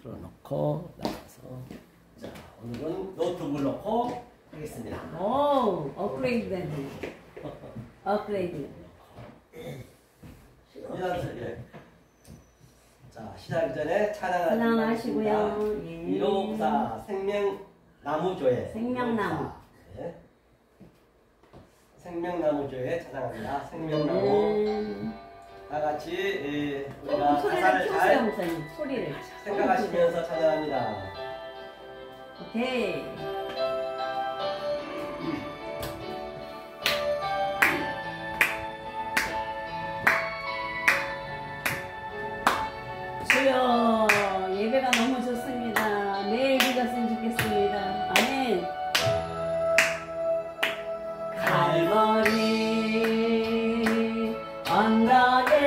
틀어놓고 나가서 자 오늘은 노트북을 놓고 하겠습니다. 오 업그레이드 됐네. 업그레이드. 자 시작하기 전에 찬양하시고요. 예. 이로사 생명나무교회 생명나무. 네. 생명나무교회 찬양합니다. 생명나무 다 같이 우리가 소리를 가사를 켜세요, 잘 목사님. 소리를. 생각하시면서 찬양합니다. 오케이. 주여 예배가 너무 좋습니다. 매일 비갔으면 좋겠습니다. 아멘. 갈보리 언덕에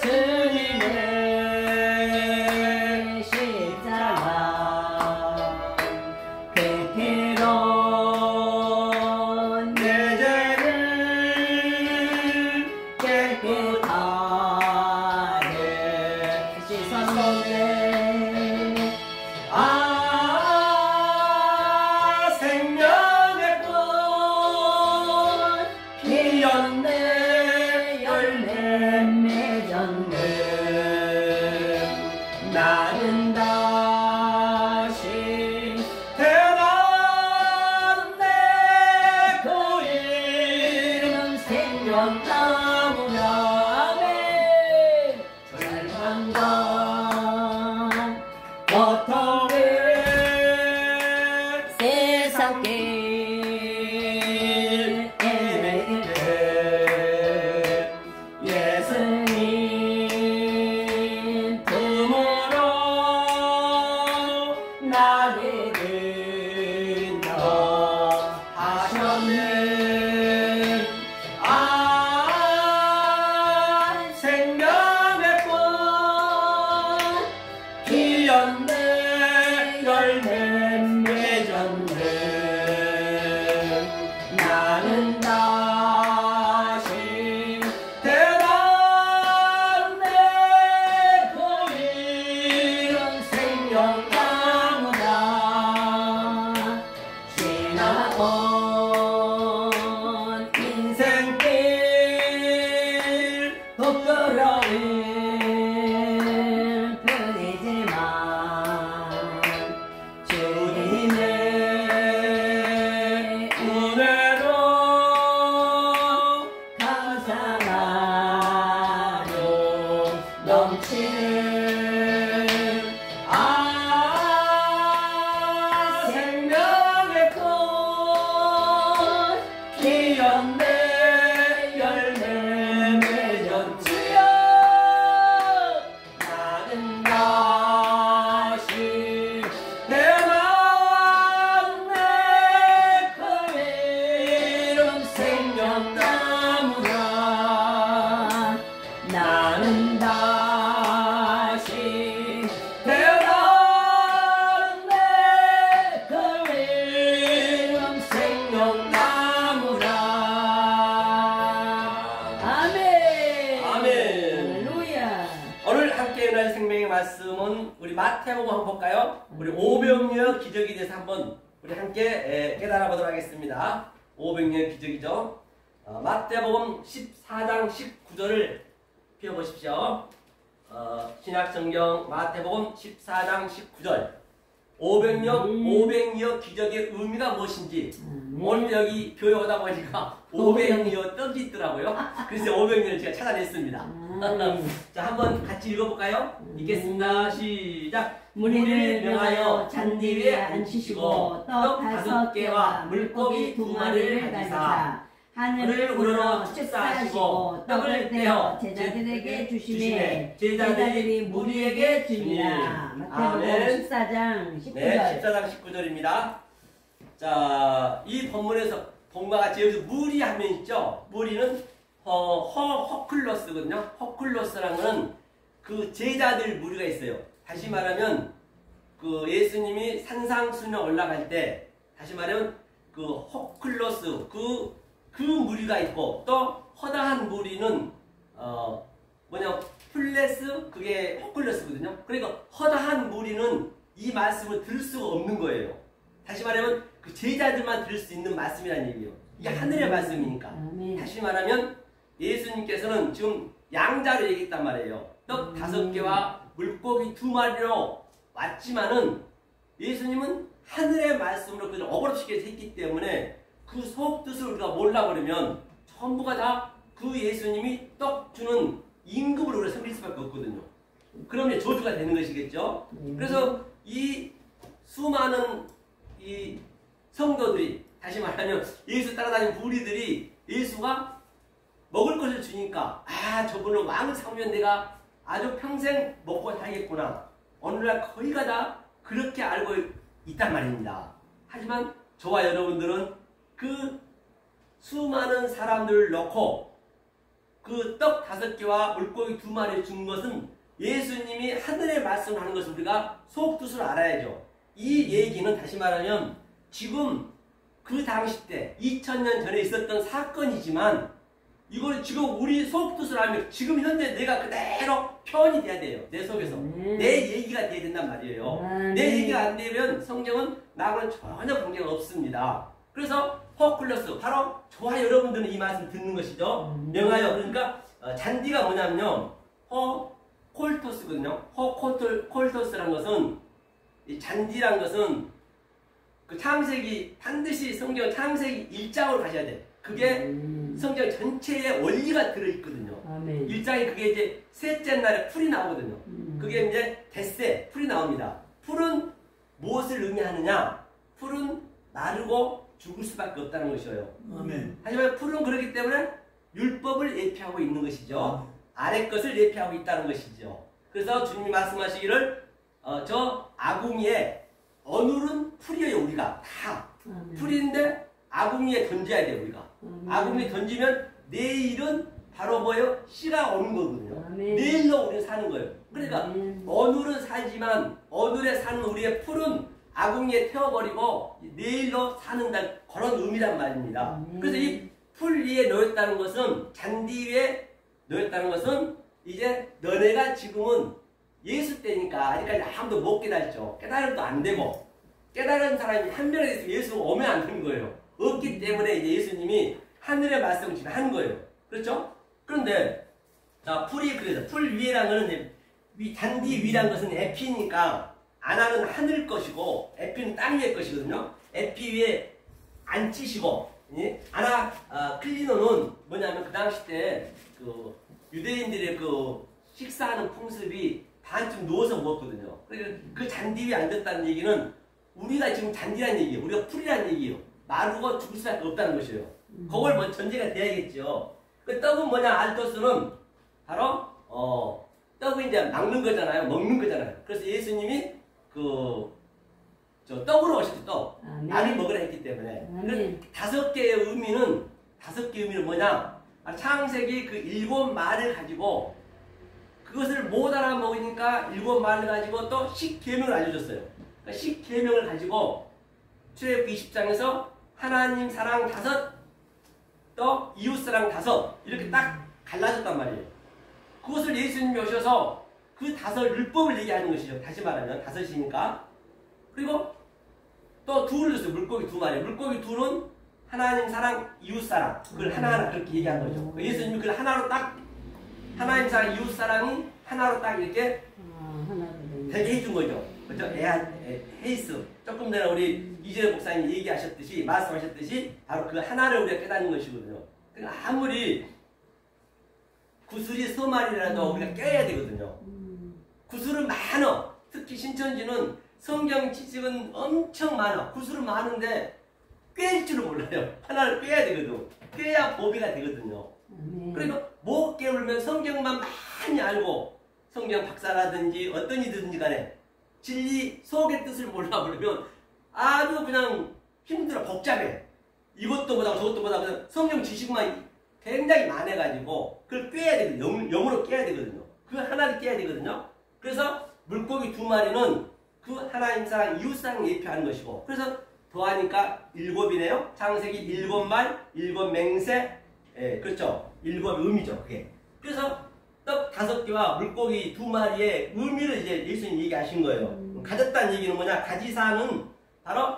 주님의 십자가 그 피로 내 죄를 깨끗하게 씻었네. 생명의 꽃 피었네. 열매 맺었네. 나는 다시 태어났네. 그 이름은 생명나무라. 절망과 고통을 세상 길 헤매길 때 예수님 품으로 나를 인도하셨네. 생명의 꽃 피었네. 열매 맺었네. 나는 다시 태어났네. 그 이름 생명나무다. 지나온 인생길 부끄러움 뿐이지만 주님의 은혜로 감사하며 넘치는 생명의 꽃 피었네. 열매 맺었지요. 나는 다시 태어났네. 그 이름 생명나무라. 나는 다시 태어났네. 그 이름 생명나무라. 아멘. 아멘. 할렐루야. 오늘 함께 은혜의 생명의 말씀은 우리 마태복음 한번 볼까요? 우리 오병이어 기적에 대해서 한번 우리 함께 깨달아 보도록 하겠습니다. 오병이어 기적이죠. 마태복음 14장 19절을 펴보십시오. 신약성경 마태복음 14장 19절. 오병이어 기적의 의미가 무엇인지 오늘 여기 교회 오다 보니까 오병이어 떡이 있더라고요. 그래서 오병이어를 제가 찾아냈습니다. 자, 한번 같이 읽어볼까요? 읽겠습니다. 시작. 무리를 명하여 잔디 위에 앉히시고 떡 5개와 물고기 2마리를 가지사 하늘을 우러러 축사하시고 떡을 떼어 제자들에게 주시매 제자들이 무리에게 주니라. 마태복음 14장 19절. 네, 14장 19절입니다. 자, 이 본문에서 본과 같이 여기서 무리 하면 있죠. 무리는 허클로스거든요. 허클로스라는 거는 그 제자들 무리가 있어요. 다시 말하면 그 예수님이 산상수령 올라갈 때 다시 말하면 그 허클로스 그 무리가 있고 또 허다한 무리는 뭐냐 플러스 그게 호클러스거든요. 그러니까 허다한 무리는 이 말씀을 들을 수가 없는 거예요. 다시 말하면 그 제자들만 들을 수 있는 말씀이라는 얘기예요. 이게 하늘의 말씀이니까. 아멘. 다시 말하면 예수님께서는 지금 양자로 얘기했단 말이에요. 떡 5개와 물고기 2마리로 왔지만은 예수님은 하늘의 말씀으로 그를 어그럽시게 했기 때문에 그 속뜻을 우리가 몰라버리면 전부가 다 그 예수님이 떡 주는 임금으로 우리가 섬길 수밖에 없거든요. 그러면 저주가 되는 것이겠죠. 그래서 이 수많은 이 성도들이, 다시 말하면 예수 따라다니는 무리들이 예수가 먹을 것을 주니까 저분은 왕을 삼으면 내가 아주 평생 먹고 살겠구나. 오늘날 거의가 다 그렇게 알고 있단 말입니다. 하지만 저와 여러분들은 그 수많은 사람들을 넣고 그 떡 5개와 물고기 2마리 준 것은 예수님이 하늘의 말씀을 하는 것을 우리가 속뜻을 알아야죠. 이 얘기는 다시 말하면 지금 그 당시 때 2000년 전에 있었던 사건이지만 이걸 지금 우리 속뜻을 알면 지금 현재 내가 그대로 표현이 돼야 돼요. 내 속에서. 내 얘기가 돼야 된단 말이에요. 내 얘기가 안 되면 성경은 나하고는 전혀 관계가 없습니다. 그래서 허클러스, 바로 저와 여러분들은 이 말씀 듣는 것이죠. 명하여, 그러니까 잔디가 뭐냐면요, 콜토스거든요. 콜토스란 것은, 이 잔디란 것은 그 창세기, 반드시 성경 창세기 1장으로 가셔야 돼. 그게 성경 전체에 원리가 들어있거든요. 1장에 그게 이제 셋째 날에 풀이 나오거든요. 그게 이제 뎃새, 풀이 나옵니다. 풀은 무엇을 의미하느냐? 풀은 마르고 죽을 수밖에 없다는 것이에요. 하지만 풀은 그렇기 때문에 율법을 예표하고 있는 것이죠. 아래 것을 예표하고 있다는 것이죠. 그래서 주님이 말씀하시기를 저 아궁이에 어눌은 풀이에요. 우리가 다 풀인데 아궁이에 던져야 돼요. 우리가 아궁이에 던지면 내일은 바로 뭐예요? 씨가 오는 거거든요. 내일로 우리는 사는 거예요. 그러니까 어눌은 살지만 어눌에 사는 우리의 풀은 아궁이에 태워버리고 내일로 사는 그런 의미란 말입니다. 그래서 이 풀 위에 놓였다는 것은, 잔디 위에 놓였다는 것은 이제 너네가 지금은 예수 때니까 아직까지 아무도 못 깨달죠. 깨달음도 안 되고, 깨달은 사람이 한 명에 대해서 예수가 오면 안 되는 거예요. 없기 때문에 이제 예수님이 하늘의 말씀을 지금 하는 거예요. 그렇죠? 그런데 자, 풀이 그래서 풀 위에란 거는 잔디 위란 것은 에피니까 아나는 하늘 것이고 에피는 땅 위의 것이거든요. 에피 위에 앉히시고, 아나 클리노는 뭐냐면 그 당시 때 그 유대인들의 그 식사하는 풍습이 반쯤 누워서 먹었거든요. 그러니까 그 잔디 위에 앉았다는 얘기는 우리가 지금 잔디라는 얘기예요. 우리가 풀이라는 얘기예요. 마르고 죽을 수밖에 없다는 것이에요. 그걸 먼저 전제가 돼야겠죠. 그 떡은 뭐냐? 알토스는 바로 떡은 이제 막는 거잖아요. 먹는 거잖아요. 그래서 예수님이 저 떡으로 오셨죠. 떡. 알을 먹으라 했기 때문에. 그 5개의 의미는 뭐냐? 창세기 그 7말을 가지고 그것을 못 알아먹으니까 7말을 가지고 또 10계명을 알려줬어요. 그러니까 10계명을 가지고 출애굽기 20장에서 하나님 사랑 5, 또 이웃 사랑 5 이렇게 딱 갈라졌단 말이에요. 그것을 예수님이 오셔서 그 5 율법을 얘기하는 것이죠. 다시 말하면 5이니까. 그리고 또 2를 줬어요. 물고기 2마리. 물고기 2는 하나님 사랑, 이웃 사랑. 그걸 하나하나 그렇게 얘기한 거죠. 예수님이 그걸 하나로 딱, 하나님 사랑, 이웃 사랑이 하나로 딱 이렇게 되게 해준 거죠. 그렇죠? 헤이스. 조금 전에 우리 이재호 목사님이 얘기하셨듯이, 말씀하셨듯이, 바로 그 하나를 우리가 깨닫는 것이거든요. 그러니까 아무리 구슬이 서말이라도 우리가 깨야 되거든요. 구슬은 많아. 특히 신천지는 성경 지식은 엄청 많아. 구슬은 많은데 꿰일 줄은 몰라요. 하나를 꿰야 되거든. 꿰야 보배가 되거든요. 그러니까 못 깨우면 성경만 많이 알고 성경 박사라든지 어떤 이든지 간에 진리 속의 뜻을 몰라버리면 아주 그냥 힘들어. 복잡해. 이것도 보다가 저것도 보다가 그냥 성경 지식만 굉장히 많아가지고 그걸 꿰야 되거든요. 영으로 깨야 되거든요. 그 하나를 깨야 되거든요. 그래서 물고기 2마리는 그 하나님 사랑, 이웃 사랑 예표하는 것이고, 그래서 더하니까 7이네요. 창세기 7말, 7맹세, 그렇죠. 7 의미죠. 그게. 그래서 떡 5개와 물고기 2마리의 의미를 이제 예수님이 얘기하신 거예요. 가졌다는 얘기는 뭐냐? 가지사는 바로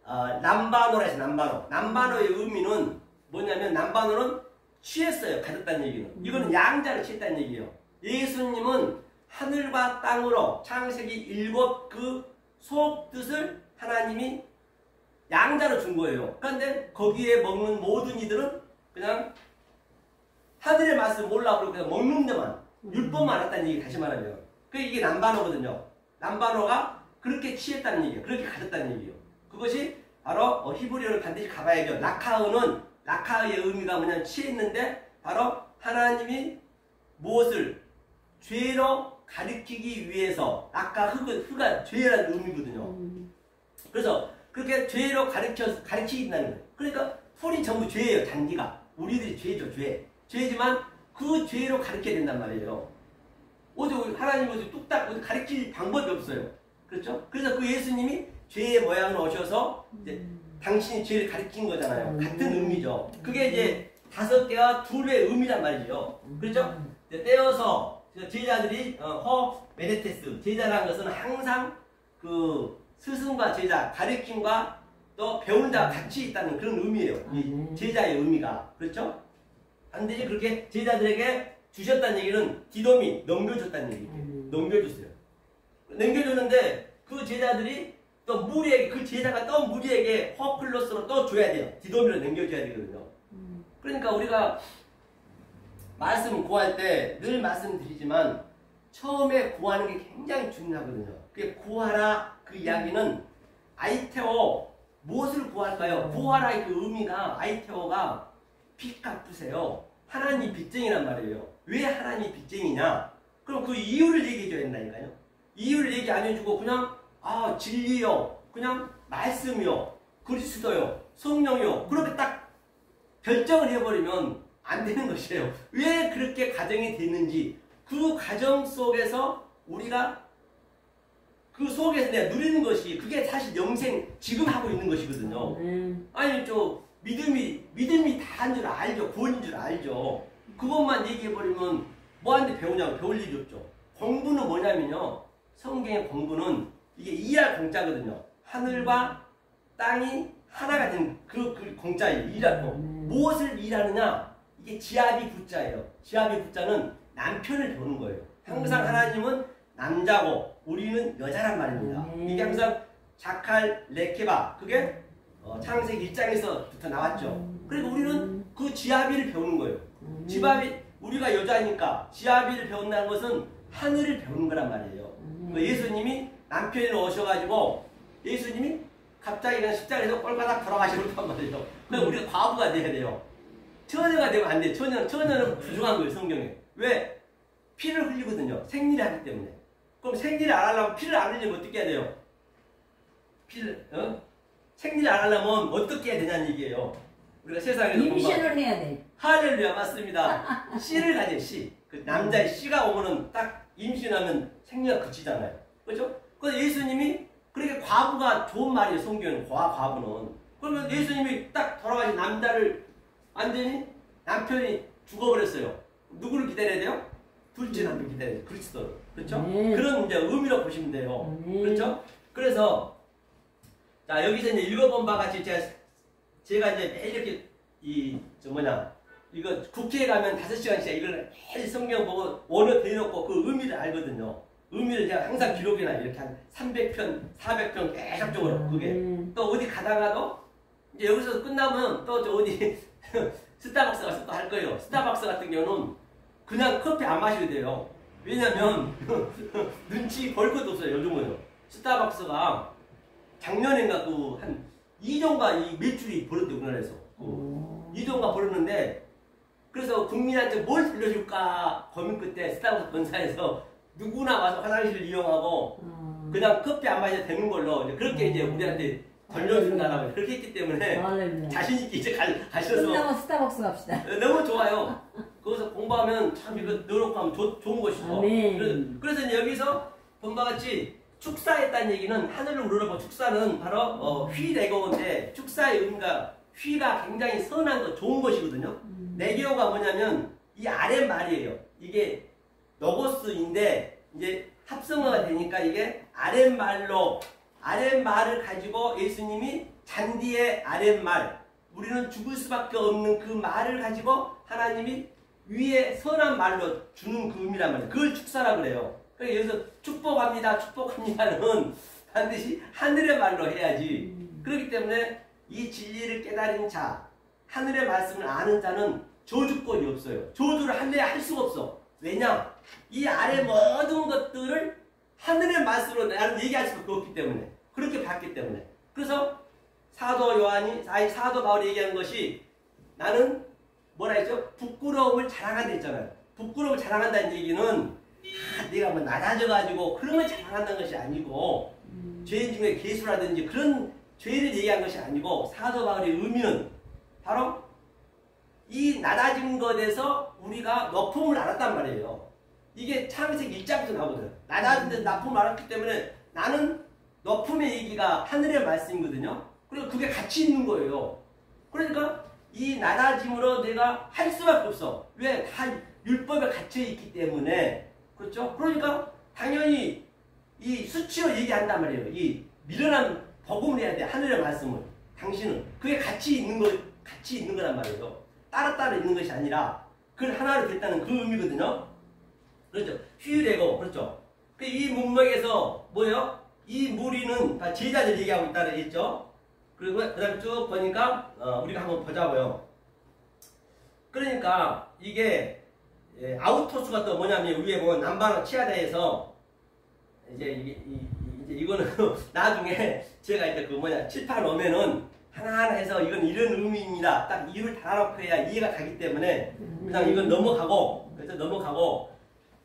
남바노라 해서 남바노. 남바노의 의미는 뭐냐면 남바노는 취했어요. 가졌다는 얘기는. 이거는 양자를 취했다는 얘기예요. 예수님은 하늘과 땅으로 창세기 7 그 속뜻을 하나님이 양자로 준 거예요. 그런데 거기에 먹는 모든 이들은 그냥 하늘의 맛을 몰라고 그냥 먹는 데만 율법만 알았다는 얘기 다시 말하면. 이게 남바노거든요. 남바노가 그렇게 취했다는 얘기예요. 그렇게 가졌다는 얘기예요. 그것이 바로 히브리어를 반드시 가봐야죠. 라카흐는 라카흐의 의미가 뭐냐면 취했는데 바로 하나님이 무엇을 죄로 가리키기 위해서 흑가 죄라는 의미거든요. 그래서 그렇게 죄로 가리키긴다는 거예요. 그러니까 풀이 전부 죄예요. 단기가 우리들이 죄죠. 죄지만 그 죄로 가리켜야 된단 말이에요. 어디 하나님 어디 뚝딱 어디 가리킬 방법이 없어요. 그렇죠? 그래서 그 예수님이 죄의 모양으로 오셔서 이제 당신이 죄를 가리킨 거잖아요. 같은 의미죠. 그게 이제 5개와 2의 의미란 말이죠. 그렇죠? 떼어서 제자들이 메데테스 제자라는 것은 항상 그 스승과 제자 가르침과 또 배우는 자가 같이 있다는 그런 의미예요. 이 제자의 의미가. 그렇죠? 반드시 그렇게 제자들에게 주셨다는 얘기는 디도미 넘겨줬다는 얘기예요. 넘겨줬어요. 넘겨줬는데 그 제자들이 또 무리에게 그 제자가 또 무리에게 허플러스로 또 줘야 돼요. 디도미를 넘겨줘야 되거든요. 그러니까 우리가 말씀 구할 때 늘 말씀드리지만 처음에 구하는 게 굉장히 중요하거든요. 그게 구하라 그 이야기는 아이테오 무엇을 구할까요? 구하라의 그 의미가 아이테오가 빚 갚으세요. 하나님 빚쟁이란 말이에요. 왜 하나님 빚쟁이냐? 그럼 그 이유를 얘기해줘야 된다니까요. 이유를 얘기 안 해주고 그냥 진리요, 그냥 말씀이요, 그리스도요, 성령이요 그렇게 딱 결정을 해버리면 안 되는 것이에요. 왜 그렇게 가정이 됐는지 그 가정 속에서 우리가 그 속에서 내가 누리는 것이 그게 사실 영생 지금 하고 있는 것이거든요. 아니 믿음이 다한 줄 알죠. 구원인 줄 알죠. 그것만 얘기해버리면 뭐한테 배우냐고 배울 일이 없죠. 공부는 뭐냐면요. 성경의 공부는 이게 이할 공짜거든요. 하늘과 땅이 하나가 된 그 공짜예요. 일하고. 무엇을 일하느냐? 이게 지아비 부자예요. 지아비 부자는 남편을 배우는 거예요. 항상 하나님은 남자고 우리는 여자란 말입니다. 이게 항상 자칼 레케바 그게 창세기 1장에서부터 나왔죠. 그리고 우리는 그 지아비를 배우는 거예요. 지아비 우리가 여자니까 지아비를 배운다는 것은 하늘을 배우는 거란 말이에요. 예수님이 남편이 오셔가지고 예수님이 갑자기 그냥 십자가에서 꼴바닥 돌아가시고 한 말이에요. 그래서 우리가 과부가 돼야 돼요. 처녀가 되면 안 돼요. 처녀는 부족한 거예요. 성경에. 왜? 피를 흘리거든요. 생리를 하기 때문에. 그럼 생리를 안 하려면 피를 안 흘리면 어떻게 해야 돼요? 생리를 안 하려면 어떻게 해야 되냐는 얘기예요. 우리가 세상에서 임신을 해야 돼. 할렐루야 맞습니다. 씨를 가져요. 씨. 그 남자의 씨가 오면은 딱 임신하면 생리가 그치잖아요. 그렇죠? 그래서 예수님이 그렇게 과부가 좋은 말이에요. 성경은 과부는. 그러면 예수님이 딱 돌아가신 남자를 완전히 남편이 죽어버렸어요. 누구를 기다려야 돼요? 둘째 남편 기다려야 돼요. 그리스도를. 그렇죠? 그런 이제 의미로 보시면 돼요. 그렇죠? 그래서 자 여기서 이제 읽어본 바 같이 제가 이제 매일 이렇게 이거 국회에 가면 5시간씩 이걸 매일 성경 보고 원어 대놓고 그 의미를 알거든요. 의미를 제가 항상 기록이나 이렇게 한 300편, 400편 계속적으로 그게 또 어디 가다가도 이제 여기서 끝나면 또 어디 스타벅스 가서 또 할 거예요. 스타벅스 같은 경우는 그냥 커피 안 마셔도 돼요. 왜냐면 눈치 볼 것도 없어요. 요즘은 스타벅스가 작년인가 한 2조인가 이 매출이 벌었대요. 우리나라에서 2조인가 벌었는데 그래서 국민한테 뭘 빌려줄까 고민 끝에 스타벅스 본사에서 누구나 와서 화장실을 이용하고 그냥 커피 안 마셔도 되는 걸로 그렇게 이제 우리한테 돌려준다라고 그렇게 했기 때문에 자신있게 이제 가셔서 끝나고 스타벅스 갑시다. 너무 좋아요. 거기서 공부하면 참 이거 넣어놓고 하면 좋은 것이죠. 그래서 이제 여기서 본바 같이 축사했다는 얘기는 하늘을 우러러보 축사는 바로 휘레고인데 축사의 의미가 휘가 굉장히 선한 것 좋은 것이거든요. 레게오가 뭐냐면 이 아랫말이에요. 이게 로고스인데 이제 합성어가 되니까 이게 아랫말을 가지고 예수님이 잔디의 아랫말, 우리는 죽을 수밖에 없는 그 말을 가지고 하나님이 위에 선한 말로 주는 그 의미란 말이에요. 그걸 축사라 그래요. 그러니까 여기서 축복합니다는 반드시 하늘의 말로 해야지. 그렇기 때문에 이 진리를 깨달은 자, 하늘의 말씀을 아는 자는 저주권이 없어요. 저주를 할 수가 없어. 왜냐? 이 아래 모든 것들을 하늘의 말씀으로 나는 얘기할 수가 없기 때문에, 그렇게 봤기 때문에. 그래서 사도 바울이 얘기하는 것이, 나는 뭐라 했죠? 부끄러움을 자랑한다 했잖아요. 부끄러움을 자랑한다는 얘기는 내가 뭐 낮아져가지고 그런 걸 자랑한다는 것이 아니고, 죄 중에 계수라든지 그런 죄를 얘기한 것이 아니고, 사도 바울의 의미는 바로 이 낮아진 것에서 우리가 높음을 알았단 말이에요. 이게 창세기 1장부터 나오거든요. 낮아진 데서 높음을 알았기 때문에 나는 높음의 얘기가 하늘의 말씀이거든요. 그리고 그게 같이 있는 거예요. 그러니까 이 낮아짐으로 내가 할 수밖에 없어. 왜? 다 율법에 갇혀있기 때문에. 그렇죠? 그러니까 당연히 이 수치로 얘기한단 말이에요. 이 미련한 복음을 해야 돼. 하늘의 말씀을. 당신은. 그게 같이 있는 거란 말이에요. 따로따로 있는 것이 아니라 그걸 하나로 됐다는 그 의미거든요. 그렇죠? 휴일에고, 그렇죠? 이 문맥에서 뭐예요? 이 무리는 다 제자들 얘기하고 있다고 했죠? 그리고 그 다음에 쭉 보니까 우리가 한번 보자고요. 그러니까 이게 아우토스가 또 뭐냐면 위에 보면 남방 치아다에서 이제 이거는 나중에 제가 이제 그 칠판 오면은 하나하나 해서 이건 이런 의미입니다. 딱 이유를 달아놓고 해야 이해가 가기 때문에 그냥 이건 넘어가고,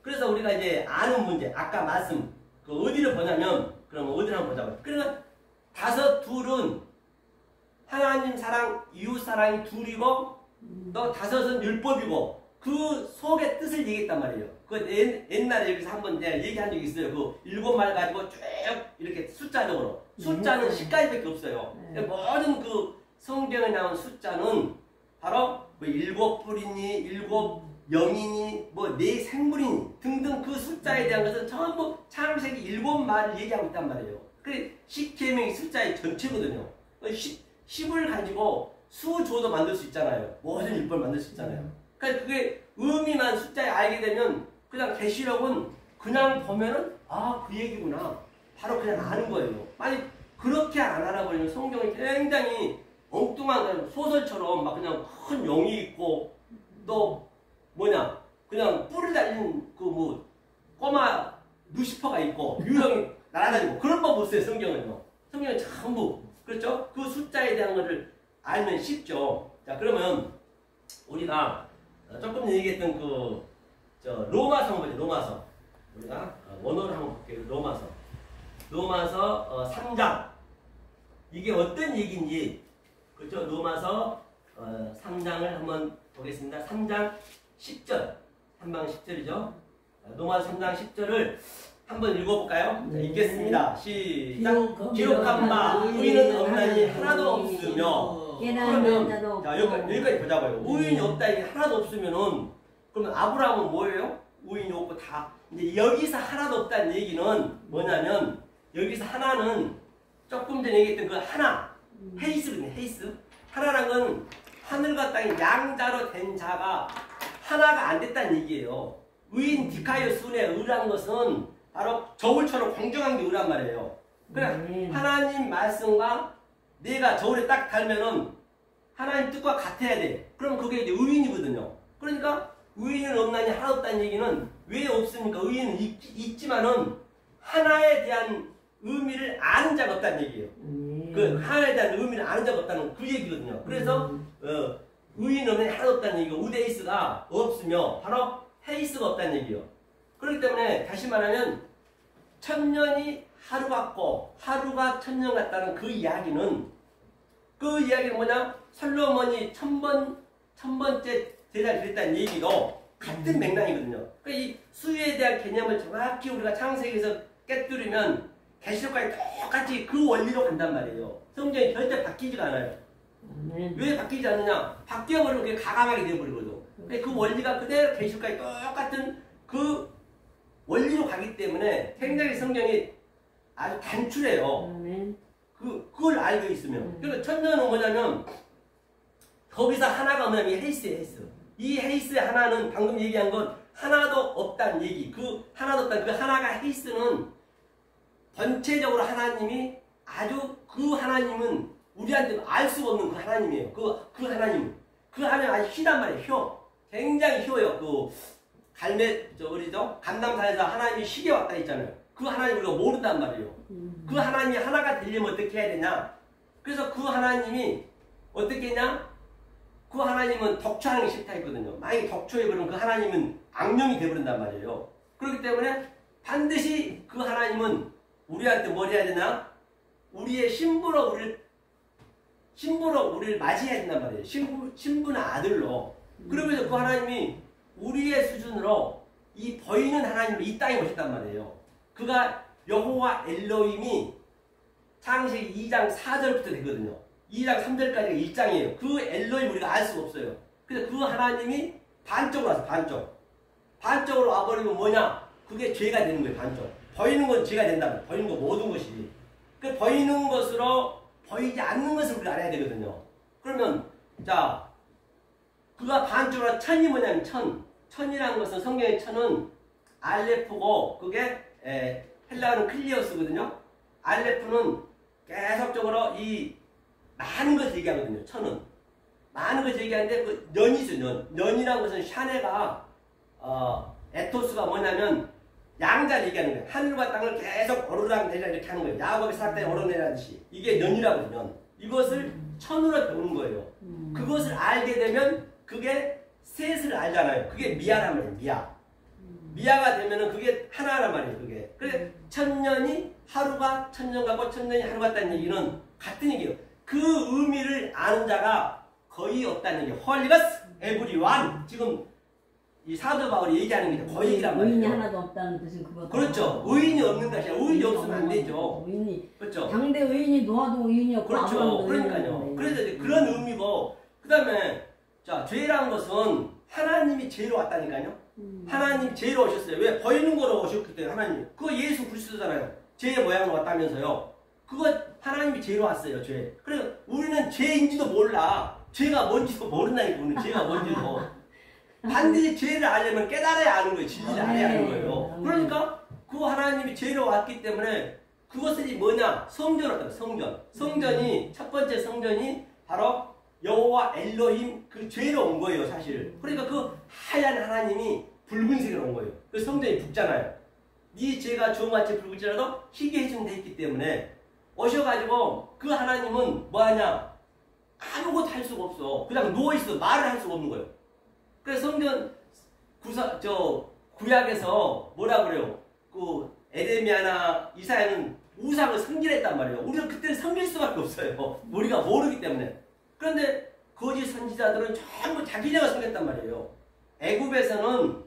그래서 우리가 이제 아는 문제, 아까 말씀 그 어디를 보냐면, 그럼 어디를 한번 보자고요. 그러니까 둘은 하나님 사랑, 이웃 사랑이 둘이고, 또 다섯은 율법이고, 그 속의 뜻을 얘기했단 말이에요. 그 옛날에 여기서 한번 내가 얘기한 적이 있어요. 그 7말 가지고 쭉 이렇게 숫자적으로. 숫자는 10가지밖에 없어요. 모든 그 성경에 나온 숫자는 바로 뭐 7뿔이니, 7영이니, 뭐 4생물이니 등등 그 숫자에 대한 것은 전부 창세기 7말을 얘기하고 있단 말이에요. 그게 10계명이 숫자의 전체거든요. 10을 가지고 수조도 만들 수 있잖아요. 모든 율법을 만들 수 있잖아요. 그러니까 그게 의미만 숫자에 알게 되면 그냥 계시록은 그냥 보면은 그 얘기구나. 바로 그냥 아는 거예요. 만약 그렇게 안 알아버리면 성경이 굉장히 엉뚱한 소설처럼 막 그냥 큰 용이 있고 또 그냥 뿔을 달린 그 꼬마 루시퍼가 있고 유령이 날아다니고 그런 법 없어요. 성경은요. 성경은 전부 그렇죠? 그 숫자에 대한 것을 알면 쉽죠. 자, 그러면 우리가 조금 얘기했던 로마서 한번 보죠. 로마서. 우리가 원어를 한번 볼게요. 로마서 3장. 이게 어떤 얘기인지, 그렇죠? 로마서 3장을 한번 보겠습니다. 3장 10절. 3장 10절이죠. 로마서 3장 10절을 한번 읽어볼까요? 자, 읽겠습니다. 시작. 기록한 바 의인은 없나니 하나도 없으며. 그러면 자, 여기까지 보자고요. 의인이 없다 이게 하나도 없으면은 그러면 아브라함은 뭐예요? 의인이 없고 다. 이제 여기서 하나도 없다는 얘기는 뭐냐면 여기서 하나는 조금 전에 얘기했던 그 하나 헤이스거든요. 헤이스. 하나란 건 하늘과 땅의 양자로 된 자가 하나가 안 됐다는 얘기예요. 의인 디카이오스의 의란 것은 바로 저울처럼 공정한 게 의란 말이에요. 그러니까 하나님 말씀과 내가 저울에 딱 달면은 하나님 뜻과 같아야 돼. 그럼 그게 이제 의인이거든요. 그러니까 의인은 없나니 하나 없다는 얘기는 왜 없습니까? 의인은 있지만은 하나에 대한 의미를 아는 자가 없다는 얘기예요. 그 하나에 대한 의미를 아는 자가 없다는 그 얘기거든요. 그래서 의인은 없나니 하나 없다는 얘기고 우데이스가 없으며 바로 헤이스가 없다는 얘기예요. 그렇기 때문에 다시 말하면 천년이 하루 같고 하루가 천년 같다는 그 이야기는 뭐냐? 솔로몬이 천번째 대단히 그랬다는 얘기도 같은 맥락이거든요. 그러니까 이 수에 대한 개념을 정확히 우리가 창세기에서 깨뜨리면 계시록까지 똑같이 그 원리로 간단 말이에요. 성경이 절대 바뀌지가 않아요. 왜 바뀌지 않느냐? 바뀌어버리면 그게 가감하게 되어버리거든. 그러니까 그 원리가 그대로 계시록까지 똑같은 그 원리로 가기 때문에 굉장히 성경이 아주 단출해요. 아멘. 그걸 알고 있으면. 그러니까 천년은 뭐냐면 거기서 하나가 뭐냐면 이 헤이스예요, 헤이스. 이 헤이스의 하나는 방금 얘기한 것 하나도 없다는 얘기. 그 하나도 없다는 그 하나가 헤이스는 전체적으로 하나님이 아주 그 하나님은 우리한테 알 수가 없는 그 하나님이에요. 그 하나님. 그 하나님 아주 희단 말이에요. 효. 굉장히 효예요. 감남산에서 하나님이 시계 왔다 했잖아요. 그 하나님 우리가 모른단 말이에요. 그 하나님이 하나가 되려면 어떻게 해야 되냐? 그래서 그 하나님이 어떻게 했냐? 그 하나님은 덕초하는 게 싫다 했거든요. 만약에 덕초해버리면 그 하나님은 악령이 되어버린단 말이에요. 그렇기 때문에 반드시 그 하나님은 우리한테 뭘 해야 되나? 우리의 신부로 우리를 맞이해야 된단 말이에요. 신부나 아들로. 그러면서 그 하나님이 우리의 수준으로 이 보이는 하나님을 이 땅에 오셨단 말이에요. 그가 여호와 엘로힘이 창세기 2장 4절부터 되거든요. 2장 3절까지가 1장이에요. 그 엘로힘 우리가 알 수가 없어요. 그래서 그 하나님이 반쪽으로 와서 반쪽으로 와버리면 뭐냐? 그게 죄가 되는 거예요. 반쪽. 보이는 건 죄가 된단 말이에요. 보이는 거 모든 것이. 그 보이는 것으로 보이지 않는 것을 우리가 알아야 되거든요. 그러면 자 그가 반쪽으로 천이 뭐냐면 천이라는 것은 성경의 천은 알레프고 그게 헬라어는 클리오스거든요. 알레프는 계속적으로 이 많은 것을 얘기하거든요. 천은 많은 것을 얘기하는데 그 년이 있어요. 년이라는 것은 샤네가 에토스가 뭐냐면 양자를 얘기하는 거예요. 하늘과 땅을 계속 오르락내리락 이렇게 하는 거예요. 야곱의 사람들이 오르내리듯이 이게 년이라고 년. 이것을 천으로 배우는 거예요. 그것을 알게 되면 그게 셋을 알잖아요. 그게 미아란 말이에요. 미아. 미아가 되면은 그게 하나란 말이에요. 그게. 그래 천년이 하루가 천년 같고 천년이 하루 같다는 얘기는 같은 얘기예요. 그 의미를 아는 자가 거의 없다는 얘기예요. 홀리거스 에브리완. 지금 이 사도 바울이 얘기하는 게 거의란 말이에요. 의인이 하나도 없다는 뜻은 그거죠. 그렇죠. 의인이 없는 것이야. 의인이 없으면 안 되죠. 의인이. 그렇죠. 당대 의인이 노아도 의인이 없고 그렇죠. 아브라함도 그러니까요. 의인이었는데. 그래서 이제 그런 의미고 그 다음에 자 죄라는 것은 하나님이 죄로 왔다니까요. 하나님이 죄로 오셨어요. 왜? 보이는 거로 오셨기 때문에 하나님. 그거 예수 그리스도잖아요. 죄의 모양으로 왔다면서요. 그거 하나님이 죄로 왔어요. 죄. 그래서 우리는 죄인지도 몰라. 죄가 뭔지도 모른다니까. 우리는 죄가 뭔지도. 반드시 죄를 알려면 깨달아야 아는 거예요. 진리를 알아야 하는 거예요. 그러니까 그 하나님이 죄로 왔기 때문에 그것이 뭐냐? 성전이었다. 성전이 첫 번째 성전이 바로 여호와 엘로힘 그 죄로 온 거예요. 사실. 그러니까 그 하얀 하나님이 붉은색으로 온 거예요. 그 성전이 붉잖아요. 네 죄가 주홍같이 붉을지라도 희게 해주면 됐기 때문에 오셔가지고 그 하나님은 뭐하냐? 아무것도 할 수가 없어. 그냥 누워있어. 말을 할 수가 없는 거예요. 그래서 성전 구약에서 뭐라 그래요? 그 에레미야나 이사야는 우상을 섬기랬단 말이에요. 우리가 그때는 섬길 수밖에 없어요. 우리가 모르기 때문에. 그런데 거짓 선지자들은 전부 자기네가 섬겼단 말이에요. 애굽에서는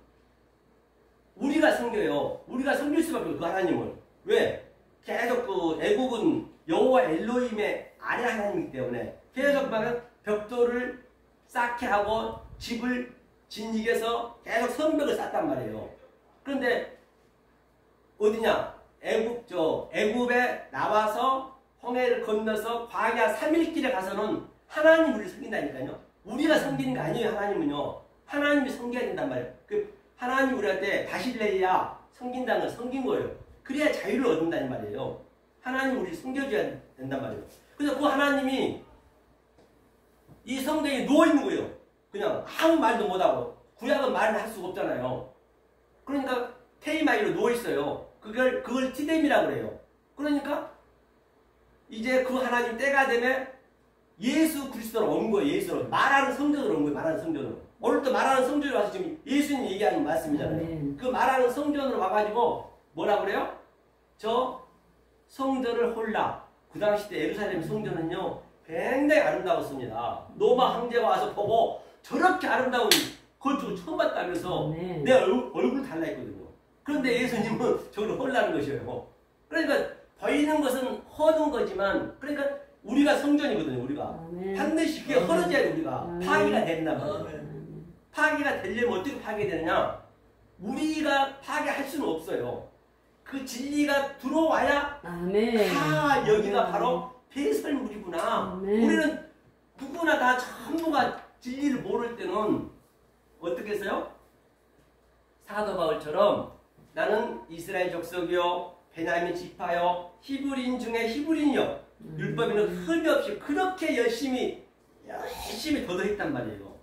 우리가 섬겨요. 우리가 섬길 수밖에 없어요. 그 하나님을. 왜? 계속 그 애굽은 여호와 엘로힘의 아래 하나님이기 때문에 계속 막 벽돌을 쌓게 하고 집을 진익에서 계속 성벽을 쌓단 말이에요. 그런데 어디냐? 애굽에 나와서 홍해를 건너서 광야 3일길에 가서는 하나님 우리를 섬긴다니까요. 우리가 섬기는 게 아니에요. 하나님은요. 하나님이 섬겨야 된단 말이에요. 그 하나님 우리한테 바실레이야 섬긴다는 걸 섬긴 거예요. 그래야 자유를 얻는다는 말이에요. 하나님 우리를 섬겨줘야 된단 말이에요. 그래서 그 하나님이 이 성전에 누워있는 거예요. 그냥 아무 말도 못하고. 구약은 말을 할 수가 없잖아요. 그러니까 테이마이로 누워있어요. 그걸 티뎀이라고 그래요. 그러니까 이제 그 하나님 때가 되면 예수 그리스도로 온 거예요. 예수로. 말하는 성전으로 온 거예요. 말하는 성전으로. 오늘 또 말하는 성전으로 와서 지금 예수님 얘기하는 말씀이잖아요. 그 말하는 성전으로 와가지고 뭐라 그래요? 저 성전을 홀라. 그 당시 때 예루살렘 성전은요. 굉장히 아름다웠습니다. 로마 황제가 와서 보고 저렇게 아름다운 건축을 처음 봤다면서 내 얼굴 달라했거든요. 그런데 예수님은 저걸 홀라는 것이에요. 그러니까 보이는 것은 허는 거지만 그러니까 우리가 성전이거든요. 우리가 반드시 그게 허러져야 돼. 우리가 파괴가 된단 말이에요. 파괴가 되려면 어떻게 파괴되느냐? 우리가 파괴할 수는 없어요. 그 진리가 들어와야 아멘. 여기가 바로 배설물이구나. 아멘. 우리는 누구나 다 전부가 진리를 모를 때는 어떻게 했어요? 사도 바울처럼 나는 이스라엘 족속이요 베냐민 지파요 히브리인 중에 히브리인이요 율법에는 흠이 없이 그렇게 열심히 도도했단 말이에요.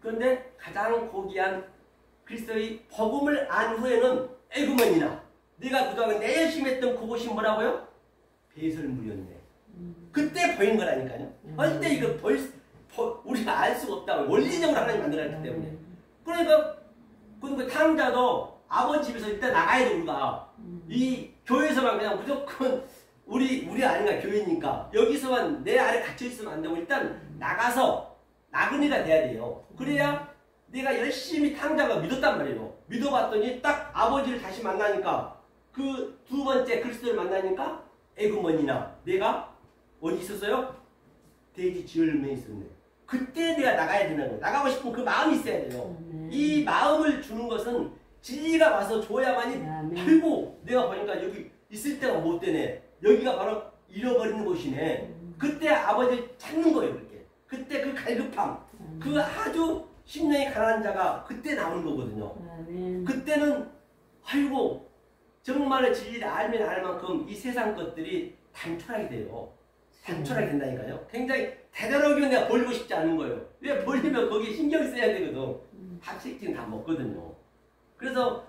그런데 가장 고귀한 그리스도의 복음을 안 후에는 에구먼이나 네가 그동안 내 열심히 했던 그것이 뭐라고요? 배설물이었네. 그때 보인 거라니까요. 절대 이거 우리가 알 수가 없다고 원리적으로 하나님 만들었기 때문에. 그러니까 그 탕자도 아버지 집에서 일단 나가야 돼. 우리가 이 교회에서만 그냥 무조건 우리 아닌가 교회니까 여기서만 내 아래 갇혀 있으면 안 되고 일단 나가서 나그네가 돼야 돼요. 그래야 내가 열심히 탕자가 믿었단 말이에요. 믿어봤더니 딱 아버지를 다시 만나니까 그 두 번째 그리스도를 만나니까 에그머니나 내가 어디 있었어요? 돼지 지혈면에 있었네. 그때 내가 나가야 되는 거예요. 나가고 싶은 그 마음이 있어야 돼요. 이 마음을 주는 것은 진리가 와서 줘야만이. 아이고 내가 보니까 여기 있을 때가 못 되네. 여기가 바로 잃어버리는 곳이네. 그때 아버지를 찾는 거예요. 그때 그 갈급함, 그 아주 심령이 가난한 자가 그때 나오는 거거든요. 그때는 아이고 정말로 진리를 알면 알 만큼 이 세상 것들이 단촐하게 돼요. 단촐하게 된다니까요. 굉장히 되도록이면 내가 버리고 싶지 않은 거예요. 왜 버리면 거기에 신경 써야 되거든. 합식지는 다 먹거든요. 그래서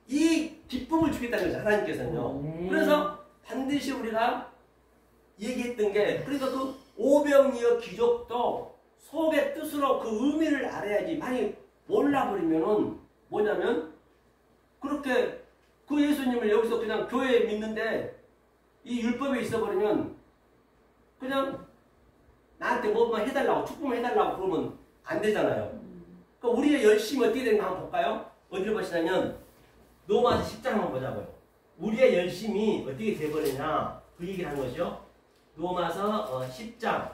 이 기쁨을 주겠다는 거죠. 하나님께서는요. 그래서 반드시 우리가 얘기했던 게 그러니까 그 오병이어 귀족도 속의 뜻으로 그 의미를 알아야지. 많이 몰라버리면은 뭐냐면 그렇게 그 예수님을 여기서 그냥 교회에 믿는데 이 율법에 있어버리면 그냥 나한테 뭐만 해달라고 축복만 해달라고 그러면 안 되잖아요. 그러니까 우리의 열심이 어떻게 되는가 한번 볼까요? 어디를 보시냐면 로마서 10장 한번 보자고요. 우리의 열심이 어떻게 돼버리냐 그 얘기를 한 것이요. 로마서 10장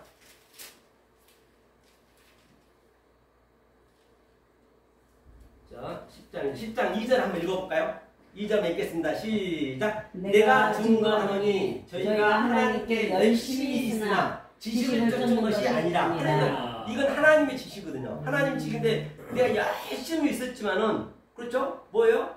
자 10장 2절 한번 읽어볼까요? 2절 읽겠습니다. 시작. 내가 증거하노니 저희가 하나님께 열심히 있으나 지식을 쫓은 것이 아니라. 그러니까 이건 하나님의 지식이거든요. 하나님의 지식인데 내가 열심히 있었지만은 그렇죠? 뭐예요?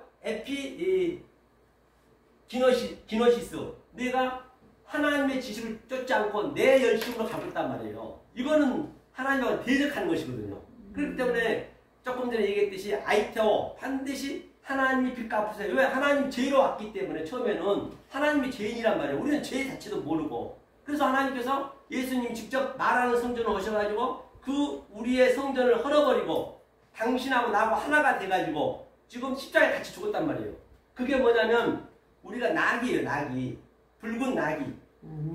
기노시스 내가 하나님의 지식을 쫓지 않고 내 열심으로 가고 있단 말이에요. 이거는 하나님과 대적하는 것이거든요. 그렇기 때문에 조금 전에 얘기했듯이 아이테오 반드시 하나님이 빚 갚으세요. 왜? 하나님 죄로 왔기 때문에 처음에는 하나님이 죄인이란 말이에요. 우리는 죄 자체도 모르고. 그래서 하나님께서 예수님 직접 말하는 성전을 오셔가지고 그 우리의 성전을 헐어버리고 당신하고 나하고 하나가 돼가지고 지금 십자가에 같이 죽었단 말이에요. 그게 뭐냐면 우리가 낙이에요. 낙이. 붉은 낙이.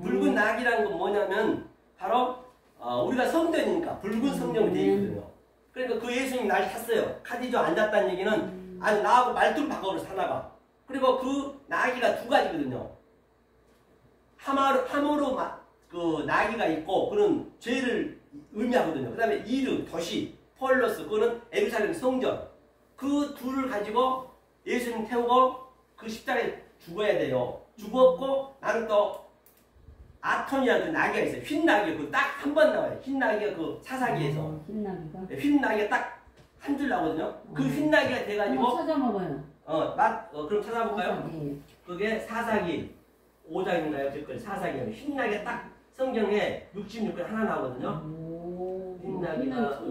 붉은 낙이라는 건 뭐냐면 바로 우리가 성전이니까 붉은 성전이 되어 있거든요. 그러니까 그 예수님이 날 탔어요. 카디조 앉았다는 얘기는 아니 나하고 말뚝 박아로 사나가. 그리고 그 나귀가 두 가지거든요. 하모로 그 나귀가 있고 그는 죄를 의미하거든요. 그 다음에 이르 도시 폴로스 그거는 예루살렘 성전. 그 둘을 가지고 예수님 태우고 그 십자가에 죽어야 돼요. 죽었고 나는 또 아톤이라는 그 나귀가 있어요. 흰 나귀가 그 딱 한 번 나와요. 흰 나귀가 그 사사기에서 흰 나귀가 딱 한 줄 나오거든요. 그 흰 나귀가 돼가지고 찾아 먹어요. 그럼 찾아볼까요? 그게 사사기 5장인가요? 댓글 사사기예요. 흰 나귀가 딱 성경에 66권 하나 나오거든요. 흰 나귀가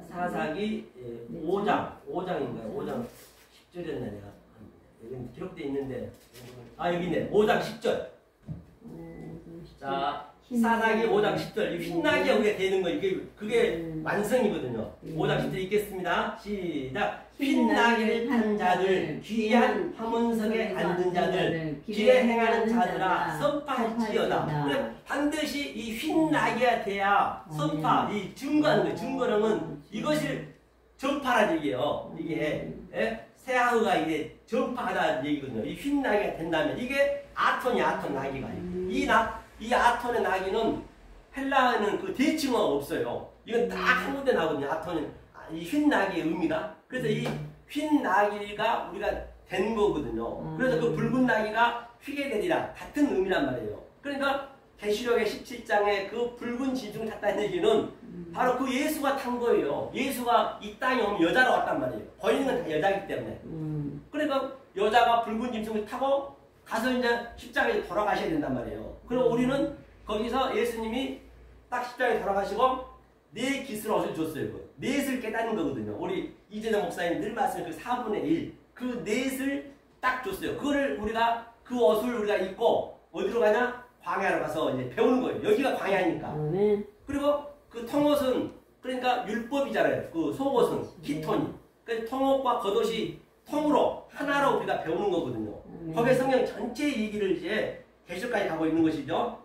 사사기 5장인가요? 5장 10절이었나 내가 여기 기록되어 있는데 여기 있네. 5장 10절. 자 사사기 5장 10절. 이 흰나귀가 우리가 되는 거 그게 완성이거든요. 5장 10절 읽겠습니다. 시작. 흰나귀를 탄 자들 귀한 화문석에 앉은 자들 길에 행하는 자들아 선파할지어다. 그래 반드시 이 흰나귀가 돼야 선파 이 증거하는 거예요. 증거는 이것을 전파라는 얘기예요. 이게 세아흐가 이게 전파하다는 얘기거든요. 이 흰나귀가 된다면 이게 아톤 나귀가 이 아톤의 나귀는 헬라어는 그 대칭어가 없어요. 이건 딱 한 군데 나오거든요. 이 흰 나귀의 의미가. 그래서 이 흰 나귀가 우리가 된 거거든요. 그래서 그 붉은 나귀가 휘게 되리라. 같은 의미란 말이에요. 그러니까 계시록의 17장에 그 붉은 짐승을 탔다는 얘기는 바로 그 예수가 탄 거예요. 예수가 이 땅에 오면 여자로 왔단 말이에요. 거인은 다 여자이기 때문에. 그러니까 여자가 붉은 짐승을 타고 가서 이제 십자가에 돌아가셔야 된단 말이에요. 그리고 우리는 거기서 예수님이 딱 십자가에 돌아가시고 네 깃을 얻어 줬어요. 그 넷을 깨닫는 거거든요. 우리 이재정 목사님 늘 말씀하신 그 4분의 1. 그 넷을 딱 줬어요. 그거를 우리가 그 옷을 우리가 입고 어디로 가냐? 광야로 가서 이제 배우는 거예요. 여기가 광야니까. 그리고 그 통옷은 그러니까 율법이잖아요. 그 속옷은 히톤이. 그러니까 통옷과 겉옷이 통으로 하나로 우리가 배우는 거거든요. 거기에 성경 전체 얘기를 이제 계시까지 가고 있는 것이죠.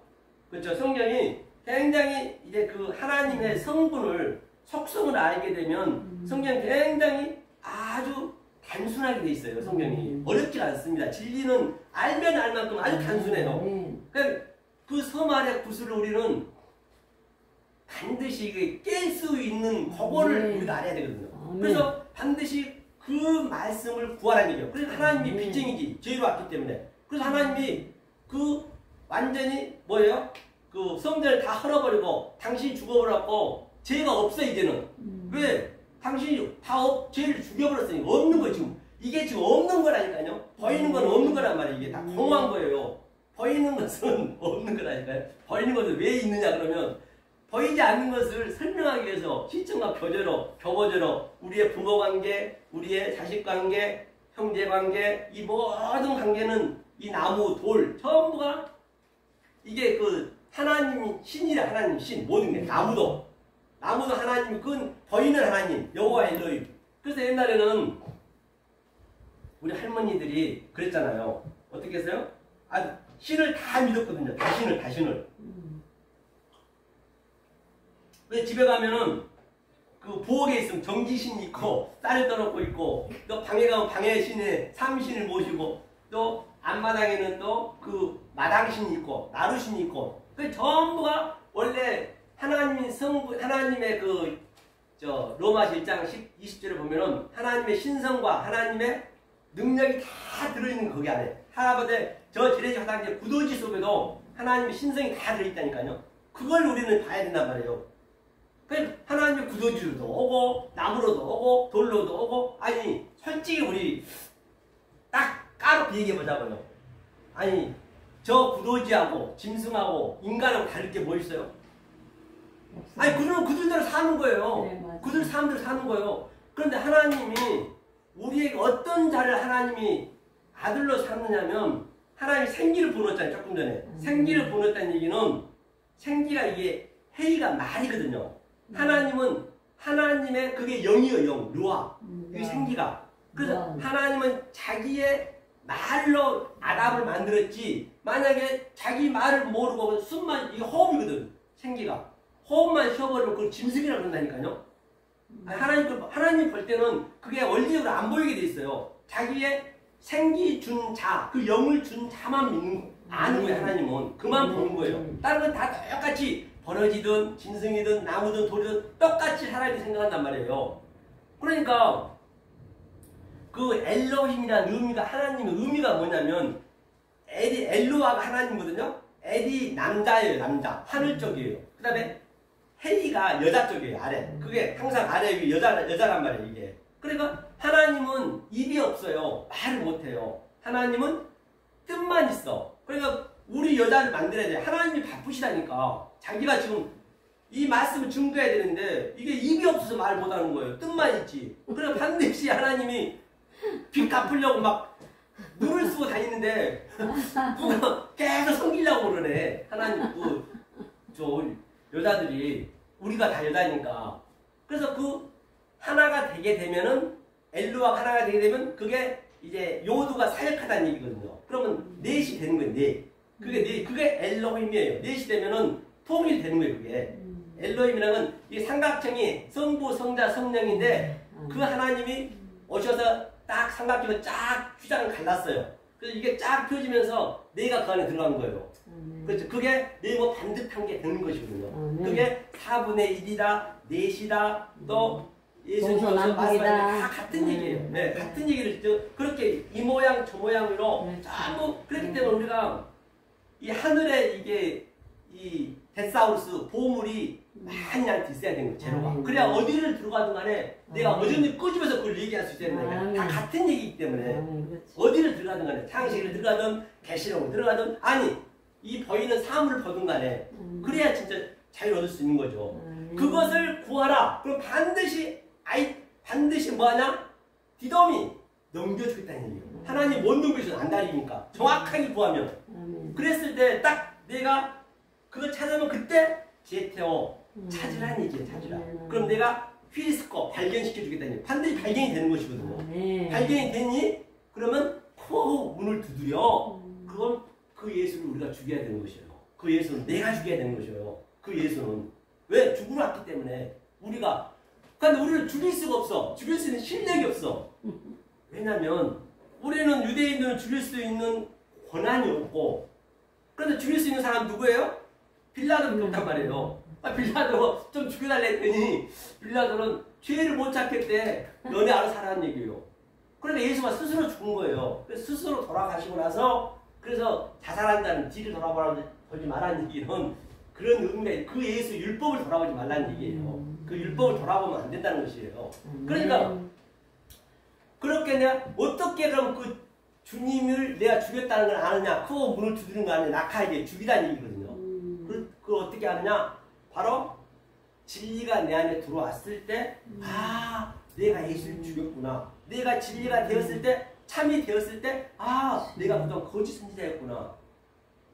그렇죠. 성경이 굉장히 이제 그 하나님의 성분을 속성을 알게 되면 성경이 굉장히 아주 단순하게 돼 있어요. 성경이 어렵지 않습니다. 진리는 알면 알 만큼 아주 단순해요. 그러니까 그 섬 아래 구슬을 우리는 반드시 깰 수 있는 그거를 우리가 알아야 되거든요. 그래서 반드시 그 말씀을 구하라는 얘기예요. 그래서 하나님이 빚쟁이지 죄로 왔기 때문에. 그래서 하나님이 그 완전히 뭐예요? 그 성전을 다 헐어버리고 당신이 죽어버렸고 죄가 없어 이제는. 왜? 당신이 다 죄를 죽여버렸으니 없는 거예요 지금. 이게 지금 없는 거라니까요. 보이는 건 없는 거란 말이에요. 이게 다 공허한 거예요. 보이는 것은 없는 거라니까요. 보이는 것은 왜 있느냐 그러면 보이지 않는 것을 설명하기 위해서 시청과 교보제로 우리의 부모관계, 우리의 자식관계, 형제관계 이 모든 관계는 이 나무, 돌 전부가 이게 그 하나님 신이라 하나님 신 모든 게 나무도 하나님 그건 보이는 하나님 여호와 엘로힘. 그래서 옛날에는 우리 할머니들이 그랬잖아요. 어떻게 했어요? 신을 다 믿었거든요. 다신을. 왜 집에 가면은 그 부엌에 있으면 정지신이 있고 쌀을 떠놓고 있고 또 방에 가면 방해 신에 삼신을 모시고 또 앞마당에는 또 그 마당신이 있고 나루신이 있고 그 전부가 원래 하나님의 성부 하나님의 그 로마서 1장 20절을 보면은 하나님의 신성과 하나님의 능력이 다 들어있는 거기 안에 하나님의 저 지뢰지 화단지 구도지 속에도 하나님의 신성이 다 들어있다니까요. 그걸 우리는 봐야 된단 말이에요. 그 하나님의 구도지로도 오고 나무로도 오고 돌로도 오고 아니 솔직히 우리 딱 까놓고 얘기해보자고요. 아니 저 구도지하고 짐승하고 인간하고 다를 게 뭐 있어요? 아니 그들은 그들대로 사는 거예요. 네, 그들 사람대로 사는 거예요. 그런데 하나님이 우리에게 어떤 자를 하나님이 아들로 삼느냐면 하나님이 생기를 보냈잖아요. 조금 전에 생기를 보냈다는 얘기는 생기가 이게 해이가 말이거든요. 하나님은 하나님의 그게 영이에요. 영, 루아. 그 생기가. 그래서 하나님은 자기의 말로 아담을 만들었지 만약에 자기 말을 모르고 숨만 이게 호흡이거든. 생기가. 호흡만 쉬어버리면 그걸 짐승이라고 그런다니까요. 하나님 볼 때는 그게 원리적으로 안 보이게 돼 있어요. 자기의 생기 준 자, 그 영을 준 자만 믿는 아는 거예요. 하나님은 그만 보는 거예요. 다른 건 다 똑같이 버러지든 짐승이든 나무든 돌이든 똑같이 하나님이 생각한단 말이에요. 그러니까 그 엘로힘이라는 의미가 하나님의 의미가 뭐냐면 엘로아가 하나님이거든요. 엘이 남자예요. 남자. 하늘 쪽이에요. 그 다음에 헤이가 여자 쪽이에요. 아래. 그게 항상 아래 위 여자란 말이에요. 이게. 그러니까 하나님은 입이 없어요. 말을 못해요. 하나님은 뜻만 있어. 그러니까 우리 여자를 만들어야 돼. 하나님이 바쁘시다니까. 자기가 지금 이 말씀을 증거해야 되는데 이게 입이 없어서 말 못하는 거예요. 뜻만 있지. 그러니까 반드시 하나님이 빚 갚으려고 막 눈을 쓰고 다니는데 누가 계속 섬기려고 그러네. 하나님 저 여자들이 우리가 다 여자니까. 그래서 그 하나가 되게 되면은 엘루와 하나가 되게 되면 그게 이제 요두가 사역하다는 얘기거든요. 그러면 넷이 되는 거예요. 넷. 그게 엘로힘이에요. 넷이 되면은 통일이 되는 거예요. 그게. 엘로힘이라는 건 이 삼각형이 성부, 성자, 성령인데 그 하나님이 오셔서 딱 삼각형을 쫙 휘장을 갈랐어요. 그래서 이게 쫙 펴지면서 내가 그 안에 들어간 거예요. 그렇죠. 그게 네모 반듯한 게 되는 것이거든요. 그게 4분의 1이다, 넷이다, 또 예수님께서 말씀하신 다 같은 얘기예요. 네, 같은 얘기를 그렇게 이 모양 저 모양으로 전부 그렇기 때문에 우리가 이 하늘에 이게 이 데사우루스 보물이 많이 나한테 있어야 되는 거예요. 재료가. 그래야 어디를 들어가든 간에 내가 어디를 끄집어서 그걸 얘기할 수 있어야 되는 거예요. 다 같은 얘기이기 때문에 어디를 들어가든 간에 창세기를 들어가든 계시록을 들어가든 아니 이 보이는 사물을 보든 간에 그래야 진짜 자유를 얻을 수 있는 거죠. 그것을 구하라. 그럼 반드시 뭐하냐? 디덤이 넘겨주겠다는 얘기예요. 하나님 못 넘겨주셔서 안달이니까 정확하게 구하면 그랬을 때 딱 내가 그거 찾으면 그때 제테오 찾으라는 얘기예요. 찾으라. 그럼 내가 휘리스코 발견시켜 주겠다는 얘기예요. 반드시 발견이 되는 것이거든요. 발견이 되니 그러면 코 문을 두드려. 그건 그 예수를 우리가 죽여야 되는 것이에요. 그 예수는 내가 죽여야 되는 것이에요. 그 예수는 왜? 죽으러 왔기 때문에 우리가 근데 우리를 죽일 수가 없어. 죽일 수 있는 실력이 없어. 왜냐면 우리는 유대인들은 죽일 수 있는 권한이 없고 그런데 죽일 수 있는 사람 누구예요? 빌라도밖에 없단 말이에요. 빌라도 좀 죽여달라 했더니 빌라도는 죄를 못 찾겠대. 너네 알아서 하라는 얘기예요. 그러니까 예수가 스스로 죽은 거예요. 그래서 스스로 돌아가시고 나서 그래서 자살한다는 뒤를 돌아보지 말라는 얘기는 그런 의미에 그 예수 율법을 돌아보지 말라는 얘기예요. 그 율법을 돌아보면 안 된다는 것이에요. 그러니까 그렇게 내가 어떻게 그럼 그 주님을 내가 죽였다는 걸 아느냐? 그거 문을 두드리는 거 아니야? 낙하에게 죽이다는 얘기거든요. 그걸 어떻게 아느냐? 바로 진리가 내 안에 들어왔을 때 아 내가 예수를 죽였구나. 내가 진리가 되었을 때 참이 되었을 때 아 내가 그동안 거짓 선지자였구나.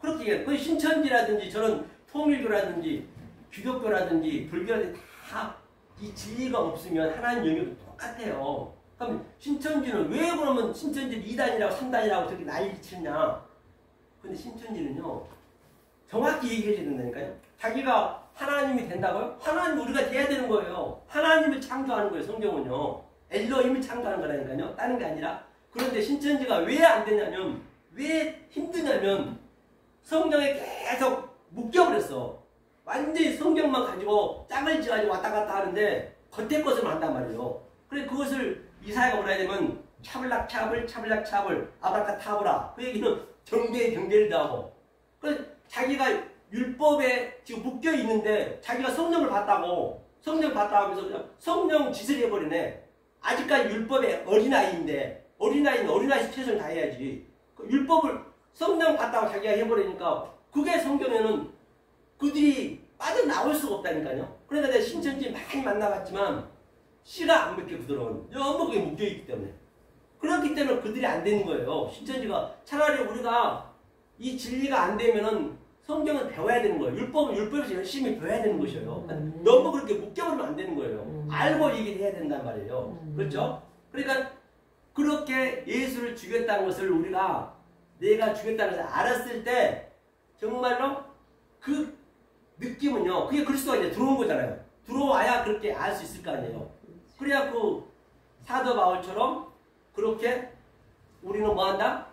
그렇게 얘기해요. 그 신천지라든지 저는 통일교라든지 기독교라든지 불교라든지 다 이 진리가 없으면 하나님 영역도 똑같아요. 그럼 신천지는 왜 그러면 신천지를 2단이라고 3단이라고 저렇게 난리 치냐. 근데 신천지는요 정확히 얘기해 줘야 된다니까요. 자기가 하나님이 된다고요? 하나님 우리가 돼야 되는 거예요. 하나님을 창조하는 거예요. 성경은요. 엘로힘을 창조하는 거라니까요. 다른 게 아니라. 그런데 신천지가 왜 안 되냐면 왜 힘드냐면 성경에 계속 묶여버렸어. 완전히 성경만 가지고 짝을 지어가지고 왔다 갔다 하는데 겉에 것을 한단 말이에요. 그래 그것을 이사야가 뭐라 해야 되면 차블락 차블 차블락 차블 아브라카타브라 그 얘기는 경계에 경계를 더하고 그 자기가 율법에 지금 묶여 있는데 자기가 성령을 받다고 성령을 받다 하면서 그냥 성령 짓을 해버리네. 아직까지 율법의 어린아이인데 어린아이는 어린아이 최선을 다해야지. 그 율법을 성령 받다고 자기가 해버리니까 그게 성경에는 그들이 빠져나올 수가 없다니까요. 그러니까 내가 신천지 많이 만나봤지만 씨가 안 먹혀 그들은 너무 그게 묶여있기 때문에 그렇기 때문에 그들이 안 되는 거예요. 신천지가 차라리 우리가 이 진리가 안 되면은 성경을 배워야 되는 거예요. 율법은 율법에서 열심히 배워야 되는 것이에요. 너무 그렇게 묶여버리면 안 되는 거예요. 알고 얘기를 해야 된단 말이에요. 그렇죠? 그러니까 그렇게 예수를 죽였다는 것을 우리가 내가 죽였다는 것을 알았을 때 정말로 그 느낌은요. 그게 그리스도가 이제 들어온 거잖아요. 들어와야 그렇게 알 수 있을 거 아니에요. 그래야 그 사도 바울처럼 그렇게 우리는 뭐 한다?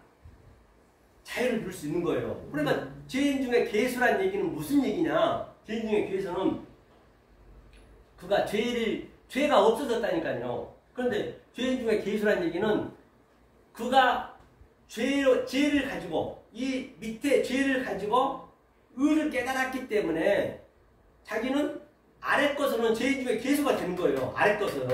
자유를 누릴 수 있는 거예요. 그러니까 죄인 중에 괴수란 얘기는 무슨 얘기냐? 죄인 중에 괴수는 그가 죄가 없어졌다니까요. 그런데 죄인 중에 괴수란 얘기는 그가 죄를 가지고 이 밑에 죄를 가지고 의를 깨달았기 때문에 자기는 아래 것은 죄인 중에 괴수가 되는 거예요. 아래 것은.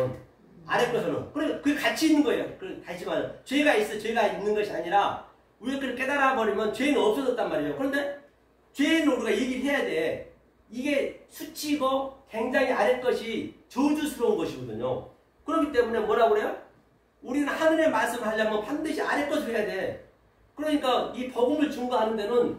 그러니까 그게 같이 있는 거예요. 다시 말해 죄가 있는 것이 아니라 우리가 그걸 깨달아버리면 죄는 없어졌단 말이에요. 그런데 죄는 우리가 얘기를 해야 돼. 이게 수치고 굉장히 아래 것이 저주스러운 것이거든요. 그렇기 때문에 뭐라고 그래요? 우리는 하늘의 말씀을 하려면 반드시 아래 것을 해야 돼. 그러니까 이 복음을 증거하는 데는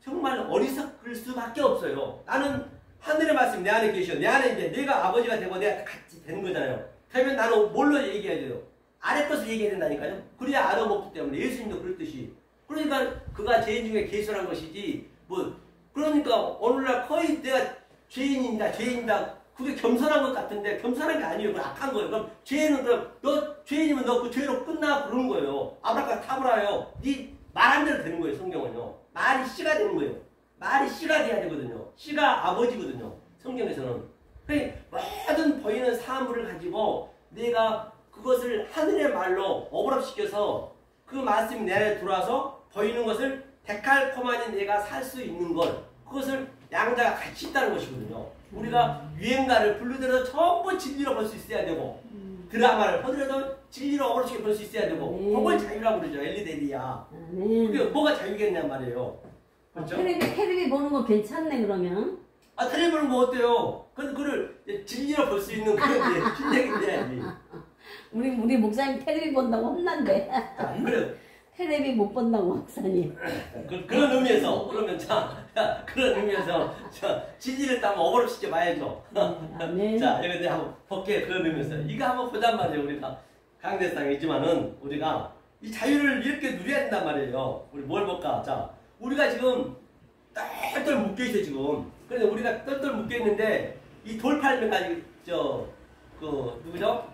정말 어리석을 수밖에 없어요. 나는 하늘의 말씀 내 안에 계셔. 내 안에 이제 내가 아버지가 되고 내가 같이 되는 거잖아요. 그러면 나는 뭘로 얘기해야 돼요? 아래 것을 얘기해야 된다니까요. 그래야 알아먹기 때문에 예수님도 그랬듯이. 그러니까 그가 죄인 중에 괴수란 것이지 그러니까 오늘날 거의 내가 죄인이다. 그게 겸손한 것 같은데 겸손한 게 아니에요. 그건 악한 거예요. 그럼 죄는 너 죄인이면 너 그 죄로 끝나 그러는 거예요. 아브라카타브라요. 네 말 안 대로 되는 거예요. 성경은요. 말이 씨가 되는 거예요. 말이 씨가 돼야 되거든요. 씨가 아버지거든요. 성경에서는. 모든 보이는 사물을 가지고 내가 그것을 하늘의 말로 어버럽시켜서 그 말씀이 내 안에 들어와서 보이는 것을 데칼코마니 내가 살 수 있는 것, 그것을 양자가 같이 있다는 것이거든요. 우리가 유행가를 부르더라도 전부 진리로 볼 수 있어야 되고, 드라마를 보더라도 진리로 어버럽시켜 볼 수 있어야 되고, 그걸 자유라고 그러죠. 엘리데리야. 그게 뭐가 자유겠냔 말이에요. 그렇죠? 테레비 보는 거 괜찮네 그러면. 아, 텔레비 보는 거 어때요? 그걸 진리로 볼 수 있는 그런 신뢰인데. 우리 목사님 테레비 본다고 혼난대. 그래. 테레비 못 본다고 목사님. 그런 의미에서 그러면 그런 의미에서 진리를 딱 어버럽시켜 봐야죠. 자, 이거 이제 한번 볼게요. 그런 의미에서 이거 한번 보단 말이에요. 우리가 강대상에 있지만은 우리가 이 자유를 이렇게 누려야 된단 말이에요. 우리 뭘 볼까? 자, 우리가 지금 똘똘 묶여 있어 지금. 그래서 우리가 똘똘 묶여 있는데 이 돌팔매가 누구죠?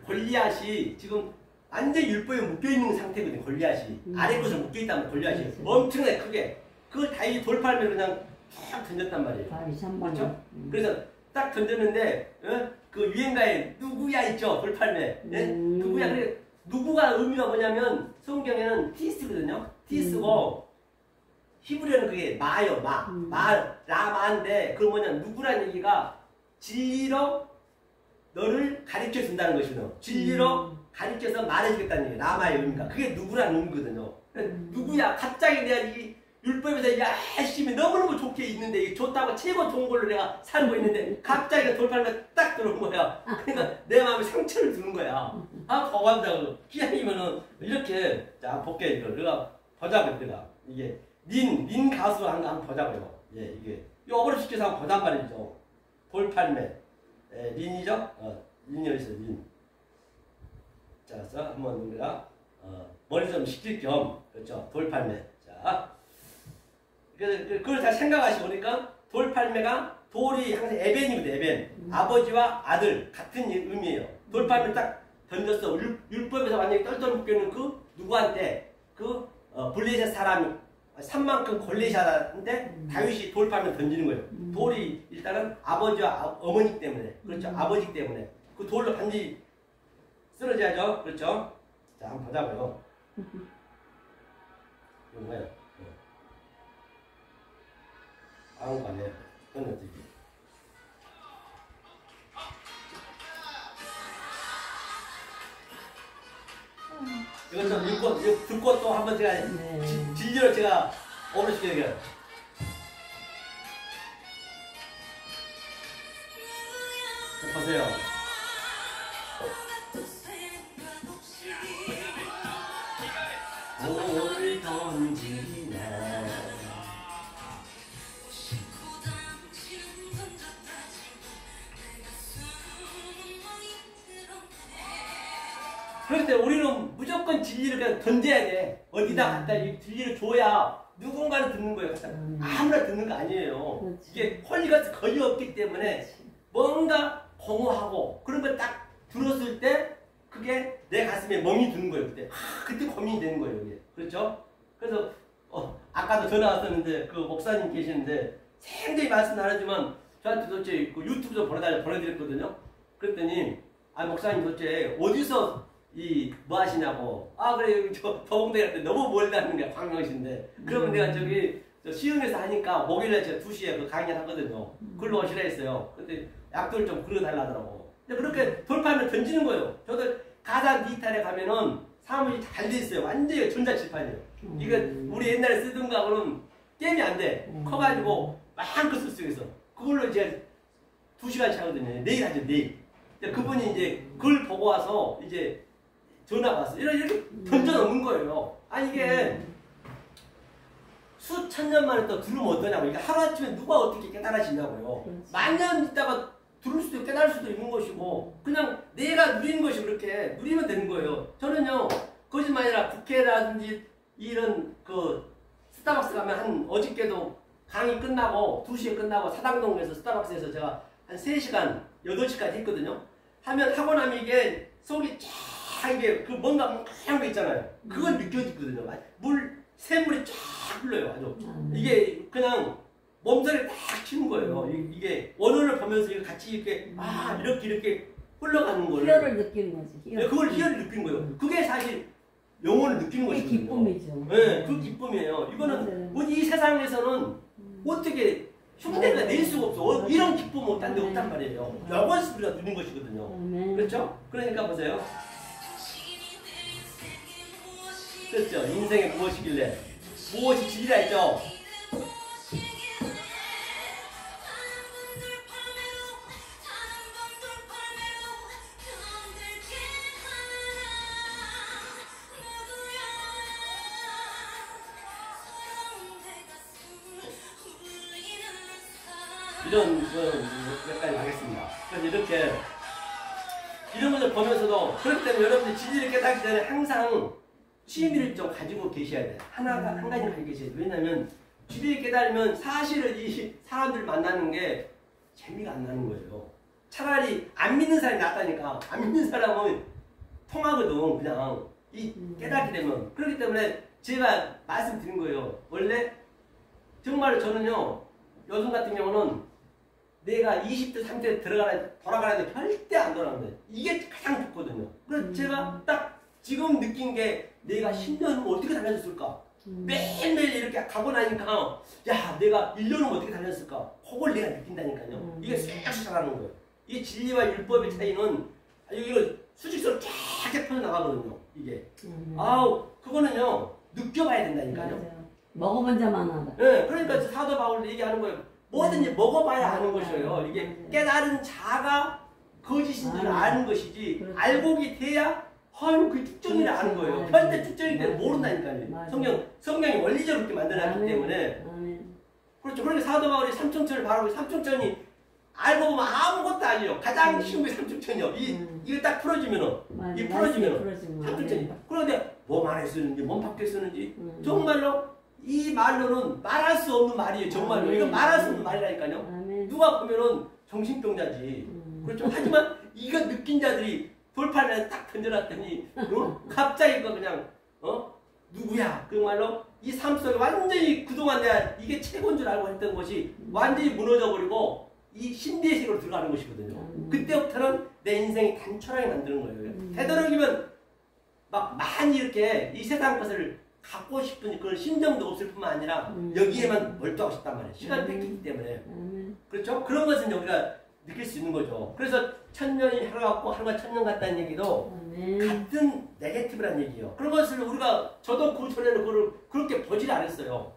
골리앗이 지금 완전 율법에 묶여 있는 상태거든요. 골리앗이 아래 것을 묶여 있다면 골리앗이 엄청나게 크게 그걸 다이 돌팔매를 그냥 쫙 던졌단 말이에요. 그렇죠? 그래서 딱 던졌는데 그 유행가에 누구야 있죠? 돌팔매. 예? 누구야? 그래 누구가 의미가 뭐냐면 성경에는 티스거든요. 티스고 히브리어는 그게 마요, 라마인데 그건 뭐냐 누구란 얘기가 진리로 너를 가르쳐 준다는 것이거든요. 진리로 가르쳐서 말해주겠다는 얘기예요. 라마의 의미가. 그게 누구란 의미거든요. 누구야? 갑자기 내가 이 율법에서 열심히 너무너무 좋게 있는데 이 좋다고 최고 좋은 걸로 내가 살고 있는데 갑자기 돌팔매가 딱 들어온 거야. 그러니까 내 마음에 상처를 주는 거야. 아, 거관다고. 기왕이면은 이렇게 자 볼게 이거 내가 보자고 내가 이게 닌 가수로 한번 보자고요. 예, 이게 어버럽시켜서 한번 보단 말이죠. 돌팔매. 예, 린이죠? 린이 어디서 린. 자, 그래서 한번 우리가 머리 좀 식힐 겸 그렇죠. 돌팔매. 자, 그걸 잘 생각하시고 보니까 돌팔매가 돌이 항상 에벤이거든. 에벤. 아버지와 아들 같은 의미예요. 돌팔매 딱 던졌어. 율법에서 완전히 똘똘 묶여있는 그 누구한테 그 블레셋 사람이 산만큼 골리앗한테 다윗이 돌팔매 던지는 거예요. 돌이 일단은 아버지와 어머니 때문에 그렇죠. 아버지 때문에 그 돌로 반드시 쓰러져야죠. 그렇죠. 자, 한번 보자고요. 이거 뭐예요? 아무 거 아니에요. 건너뛰기. 이거 좀 읽고 듣고 또 한번 제가 진리로 제가 어르시켜드려요. 보세요. 돌 던지네. 그런데 우리는 무조건 진리를 그냥 던져야 돼. 어디다 갖다 이 진리를 줘야 누군가는 듣는 거예요. 아무나 듣는 거 아니에요. 그렇지. 이게 홀리가 거의 없기 때문에 뭔가 공허하고 그런 걸 딱 들었을 때 그게 내 가슴에 멍이 드는 거예요. 그때 고민이 되는 거예요. 이게. 그렇죠? 그래서 아까도 전화 왔었는데 그 목사님 계시는데 생전히 말씀 나누지만 저한테 도대체 그 유튜브 좀 보내드렸거든요. 그랬더니 목사님 도대체 어디서 뭐 하시냐고. 그래, 저 더봉대한테 너무 멀리 하는 거야, 광명시인데. 그러면 내가 저기, 시흥에서 하니까 목요일에 제가 2시에 그 강의를 하거든요. 글로 오시라 했어요. 근데 약도를 좀 그려달라더라고. 근데 그렇게 돌파하면 던지는 거예요. 저도 가상 디지털에 가면은 사무실이 잘 돼 있어요. 완전히 전자칠판이에요. 이거 우리 옛날에 쓰던 거하고는 게임이 안 돼. 커가지고 마음껏 쓸 수 있어. 그걸로 이제 2시간씩 하거든요. 내일 하죠, 내일. 그분이 이제 글 보고 와서 이제 전화가 왔어. 이렇게 던져놓는 거예요. 이게 수천 년 만에 또 들으면 어떠냐고. 이게 하루아침에 누가 어떻게 깨달아지냐고요. 만년 있다가 들을 수도 있고 깨달을 수도 있는 것이고 그냥 내가 누리는 것이 그렇게 누리면 되는 거예요. 저는요 거짓말이라 국회라든지 이런 그 스타벅스 가면 어저께도 강의 끝나고 2시에 끝나고 사당동에서 스타벅스에서 제가 한 3시간 8시까지 했거든요. 하고 나면 이게 속이 쫙 이게 그 뭔가 뭉클한 거 있잖아요. 그걸 느껴지거든요. 샘물이 쫙 흘러요. 아주. 이게 그냥 몸살이 딱 치는 거예요. 이게 원어를 보면서 이게 같이 이렇게 이렇게 흘러가는 거를 희열을 느끼는 거지. 희열. 그걸 희열을 느끼는 거예요. 그게 사실 영혼을 느끼는 그게 것이거든요. 기쁨이죠. 네, 그 기쁨이에요. 이거는 뭐 이 세상에서는 어떻게 흉내가 낼 수가 없어. 이런 기쁨은 딴 데 없단 말이에요. 영원히 우리가 누린 것이거든요. 그렇죠? 그러니까 보세요. 그렇죠. 인생에 무엇이길래 무엇이 진리라 했죠. 이런 여기까지 하겠습니다. 그래서 이렇게 이런 것을 보면서도 그렇기 때문에 여러분들 진리를 깨닫기 전에 항상 취미를 좀 가지고 계셔야 돼요. 한 가지는 가지고 계셔야 돼요. 왜냐하면 진리를 깨달으면 사실은 이 사람들 만나는 게 재미가 안 나는 거예요. 차라리 안 믿는 사람이 낫다니까. 안 믿는 사람은 통하거든. 그냥 이 깨닫게 되면. 그렇기 때문에 제가 말씀드린 거예요. 원래 정말 저는요. 요즘 같은 경우는 내가 20대, 30대 돌아가는데 절대 안 돌아가는데 이게 가장 좋거든요. 그래서 제가 딱 지금 느낀 게 내가 10년 후면 어떻게 달라졌을까? 매일매일 이렇게 가고 나니까 야 내가 1년 후면 어떻게 달라졌을까? 그걸 내가 느낀다니까요. 이게 쑥쑥 하는 거예요. 이 진리와 율법의 차이는 이거 수직선으로 쫙 펴나가거든요. 이게. 그거는요. 느껴봐야 된다니까요. 맞아요. 먹어본 자만 알아. 네, 그러니까 사도 바울도 얘기하는 거예요. 뭐든지 먹어봐야 아는 것이에요. 이게 깨달은 자가 거짓인 줄 아는 것이지 그렇죠. 알고기 돼야 그 특정이라 아는 거예요. 절대 특정일 때 모른다니까요. 성경이 원리적으로 이렇게 만들어놨기 때문에. 그렇죠. 그러니까 사도 바울이 삼총천을 바라보고 삼총천이 알고 보면 아무것도 아니에요. 가장 쉬운 게 삼총천이요. 이거 딱 풀어주면은 이 풀어주면은 삼총천이. 그런데 몸 안에 쓰는지 몸 밖에 쓰는지 정말로 이 말로는 말할 수 없는 말이에요. 정말로. 이거 말할 수 없는 말이라니까요. 누가 보면은 정신병자지. 그렇죠. 하지만 이거 느낀 자들이 돌판에 딱 던져놨더니 갑자기 그냥 누구야? 그 말로 이 삶 속에 완전히 그동안 내가 이게 최고인 줄 알고 했던 것이 완전히 무너져버리고 이 신비의 세계로 들어가는 것이거든요. 그때부터는 내 인생이 단촐하게 만드는 거예요. 되도록이면 막 많이 이렇게 이 세상 것을 갖고 싶은 그런 심정도 없을 뿐만 아니라 여기에만 몰두하고 싶단 말이에요. 시간이 뺏기기 때문에. 그렇죠? 그런 것은 우리가 느낄 수 있는 거죠. 그래서 천년이 하루 같고 하루가 천년 같다는 얘기도 같은 네게티브란 얘기예요. 그런 것을 우리가 저도 그 전에는 그걸 그렇게 보질 않았어요.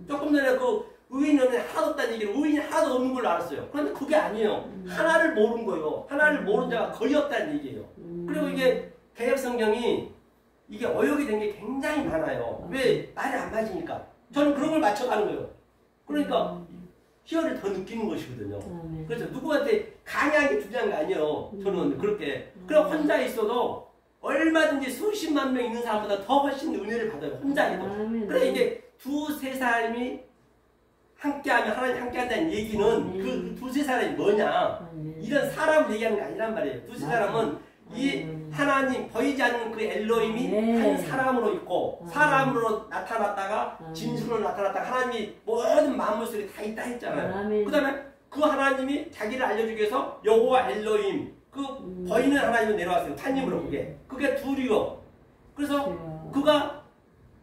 조금 전에 그 의인은 하나도 없다는 얘기를 의인이 하나도 없는 걸로 알았어요. 그런데 그게 아니에요. 하나를 모르는 거예요. 하나를 모르는 자가 거의 없다는 얘기예요. 그리고 이게 개혁성경이 이게 어역이 된 게 굉장히 많아요. 왜? 말이 안 맞으니까. 저는 그런 걸 맞춰가는 거예요. 그러니까 희열을 더 느끼는 것이거든요. 그래서 누구한테 강요한 게 중요한 게 아니에요. 저는 그렇게. 그럼 혼자 있어도 얼마든지 수십만 명 있는 사람보다 더 훨씬 은혜를 받아요. 혼자 해도. 그래 이게 두세 사람이 함께하면 하나님 함께한다는 얘기는 그 두세 사람이 뭐냐. 이런 사람을 얘기하는 게 아니란 말이에요. 두세 사람은 이 하나님 보이지 않는 그 엘로힘이 한 사람으로 있고 사람으로 나타났다가 진수로 나타났다가 하나님이 모든 만물 속에 다 있다 했잖아요. 그 다음에 그 하나님이 자기를 알려주기 위해서 여호와 엘로힘 그 보이는 하나님을 내려왔어요. 탄임으로 그게 둘이요. 그래서 그가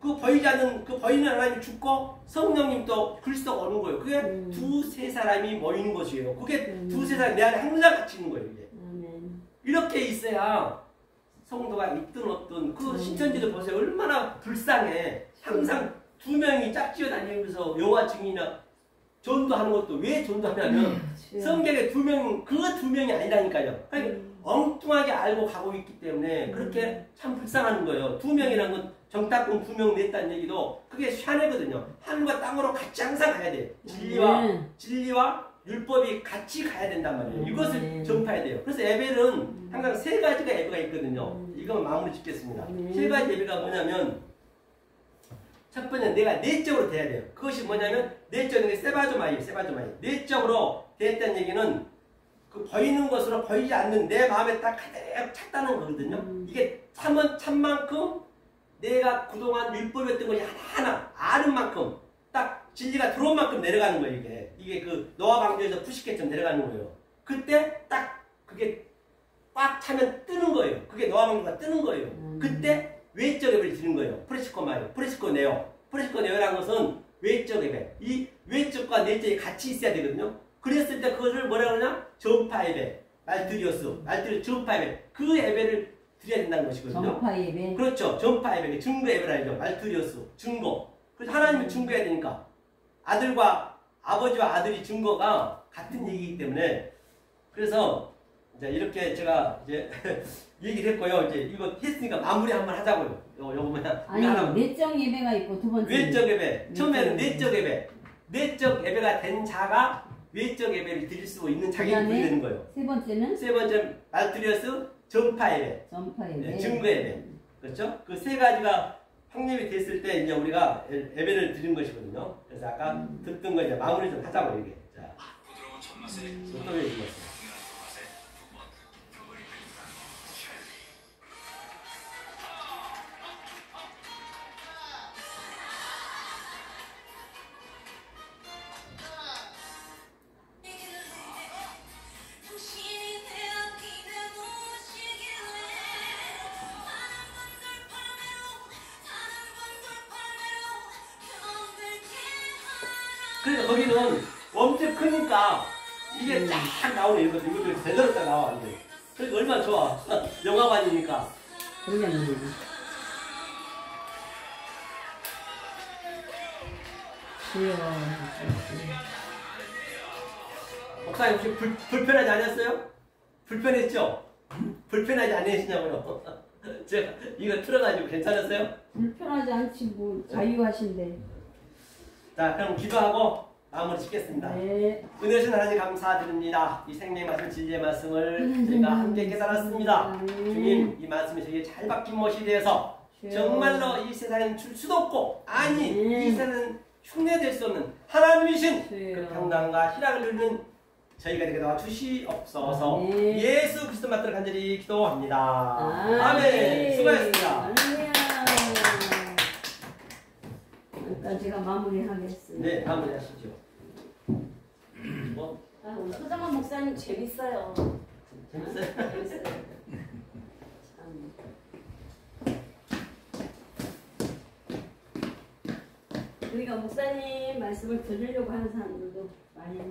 그 보이지 않는 그 보이는 하나님이 죽고 성령님도 그리스도가 오는 거예요. 그게 두세 사람이 모이는 것이에요. 그게 두세 사람이 내 안에 항상 같이 있는 거예요. 이게. 이렇게 있어야 성도가 있든 없든 그 신천지도 보세요. 얼마나 불쌍해. 항상 두 명이 짝지어 다니면서 여호와 증인이나 전도하는 것도 왜 전도하냐면 성경에 두 명, 그 두 명이 아니라니까요. 그러니까 엉뚱하게 알고 가고 있기 때문에 그렇게 참 불쌍한 거예요. 두 명이라는 건 정탁군 두 명 냈다는 얘기도 그게 샤네거든요. 하늘과 땅으로 같이 항상 가야 돼. 진리와 율법이 같이 가야 된단 말이에요. 이것을 전파해야 돼요. 그래서 예배는 항상 세 가지가 예배가 있거든요. 이건 마무리 짓겠습니다. 세 가지 예배가 뭐냐면 첫 번째는 내가 내적으로 돼야 돼요. 그것이 뭐냐면 내적인 게 세바조마이에요. 내적으로 됐다는 얘기는 그 보이는 것으로 보이지 않는 내 마음에 딱 가득 찼다는 거거든요. 이게 참 만큼 내가 그동안 율법이었던 것이 하나하나 아는 만큼 딱 진리가 들어온 만큼 내려가는 거예요. 이게. 이게 그 노아 방주에서 90개쯤 내려가는 거예요. 그때 딱 그게 꽉 차면 뜨는 거예요. 그게 노아 방주가 뜨는 거예요. 그때 외적 예배를 드리는 거예요. 프레시코 마요, 프레시코 네오. 프레시코 네오라는 것은 외적 예배. 이 외적과 내적이 같이 있어야 되거든요. 그랬을 때 그것을 뭐라 그러냐? 전파 예배. 말드리오스. 전파 예배. 그 예배를 드려야 된다는 것이거든요. 전파 예배. 그렇죠. 전파 예배. 증거 예배라죠. 말드리오스. 증거. 그래서 하나님을 증거해야 되니까. 아들과 아버지와 아들이 증거가 같은 얘기이기 때문에 그래서 이제 이렇게 제가 이제 얘기를 했고요. 이제 이거 했으니까 마무리 한번 하자고요. 요거 뭐냐? 아니 내적 예배가 있고 두 번째 외적 예배. 처음에는 내적 예배. 내적 예배가 된 자가 외적 예배를 드릴 수 있는 자격이 되는 거예요. 세 번째는? 세 번째는 말드리오스 전파 예배. 전파 예배. 네, 증거 예배. 그렇죠? 그 세 가지가 확립이 됐을 때 이제 우리가 예배를 드리는 것이거든요. 그래서 아까 듣던 거 이제 마무리 좀 하자고 이게. 자, 또 얘기 했어요. 그러니까 거기는 엄청 크니까 이게 쫙 나오네. 이것도 제대로 딱 나와. 이제. 그러니까 얼마나 좋아. 영화관이니까. 그러겠네. 목사님 혹시 불편하지 않았어요? 불편했죠? 불편하지 않으시냐고요? 제가 이거 틀어가지고 괜찮았어요? 불편하지 않지 뭐 자유하신데. 자, 그럼 기도하고 마무리 짓겠습니다. 네. 은혜신 하나님 감사드립니다. 이 생명의 말씀, 진리의 말씀을 저희가 함께 깨달았습니다. 주님, 이 말씀이 저희의 잘 박힌 못이 되어서 정말로 이 세상엔 줄 수도 없고 아니 이 세상은 흉내될 수 없는 하나님이신 그 평강과 희락을 누리는 저희가 되게 도와주시옵소서. 예수 그리스도 맞들어 간절히 기도합니다. 아멘. 수고하셨습니다. 일단 제가 마무리하겠습니다. 네, 마무리하시죠. 뭐? 오늘 서정환 목사님 재밌어요. 재밌어요? 재밌어요. 참. 우리가 목사님 말씀을 들으려고 하는 사람들도 많이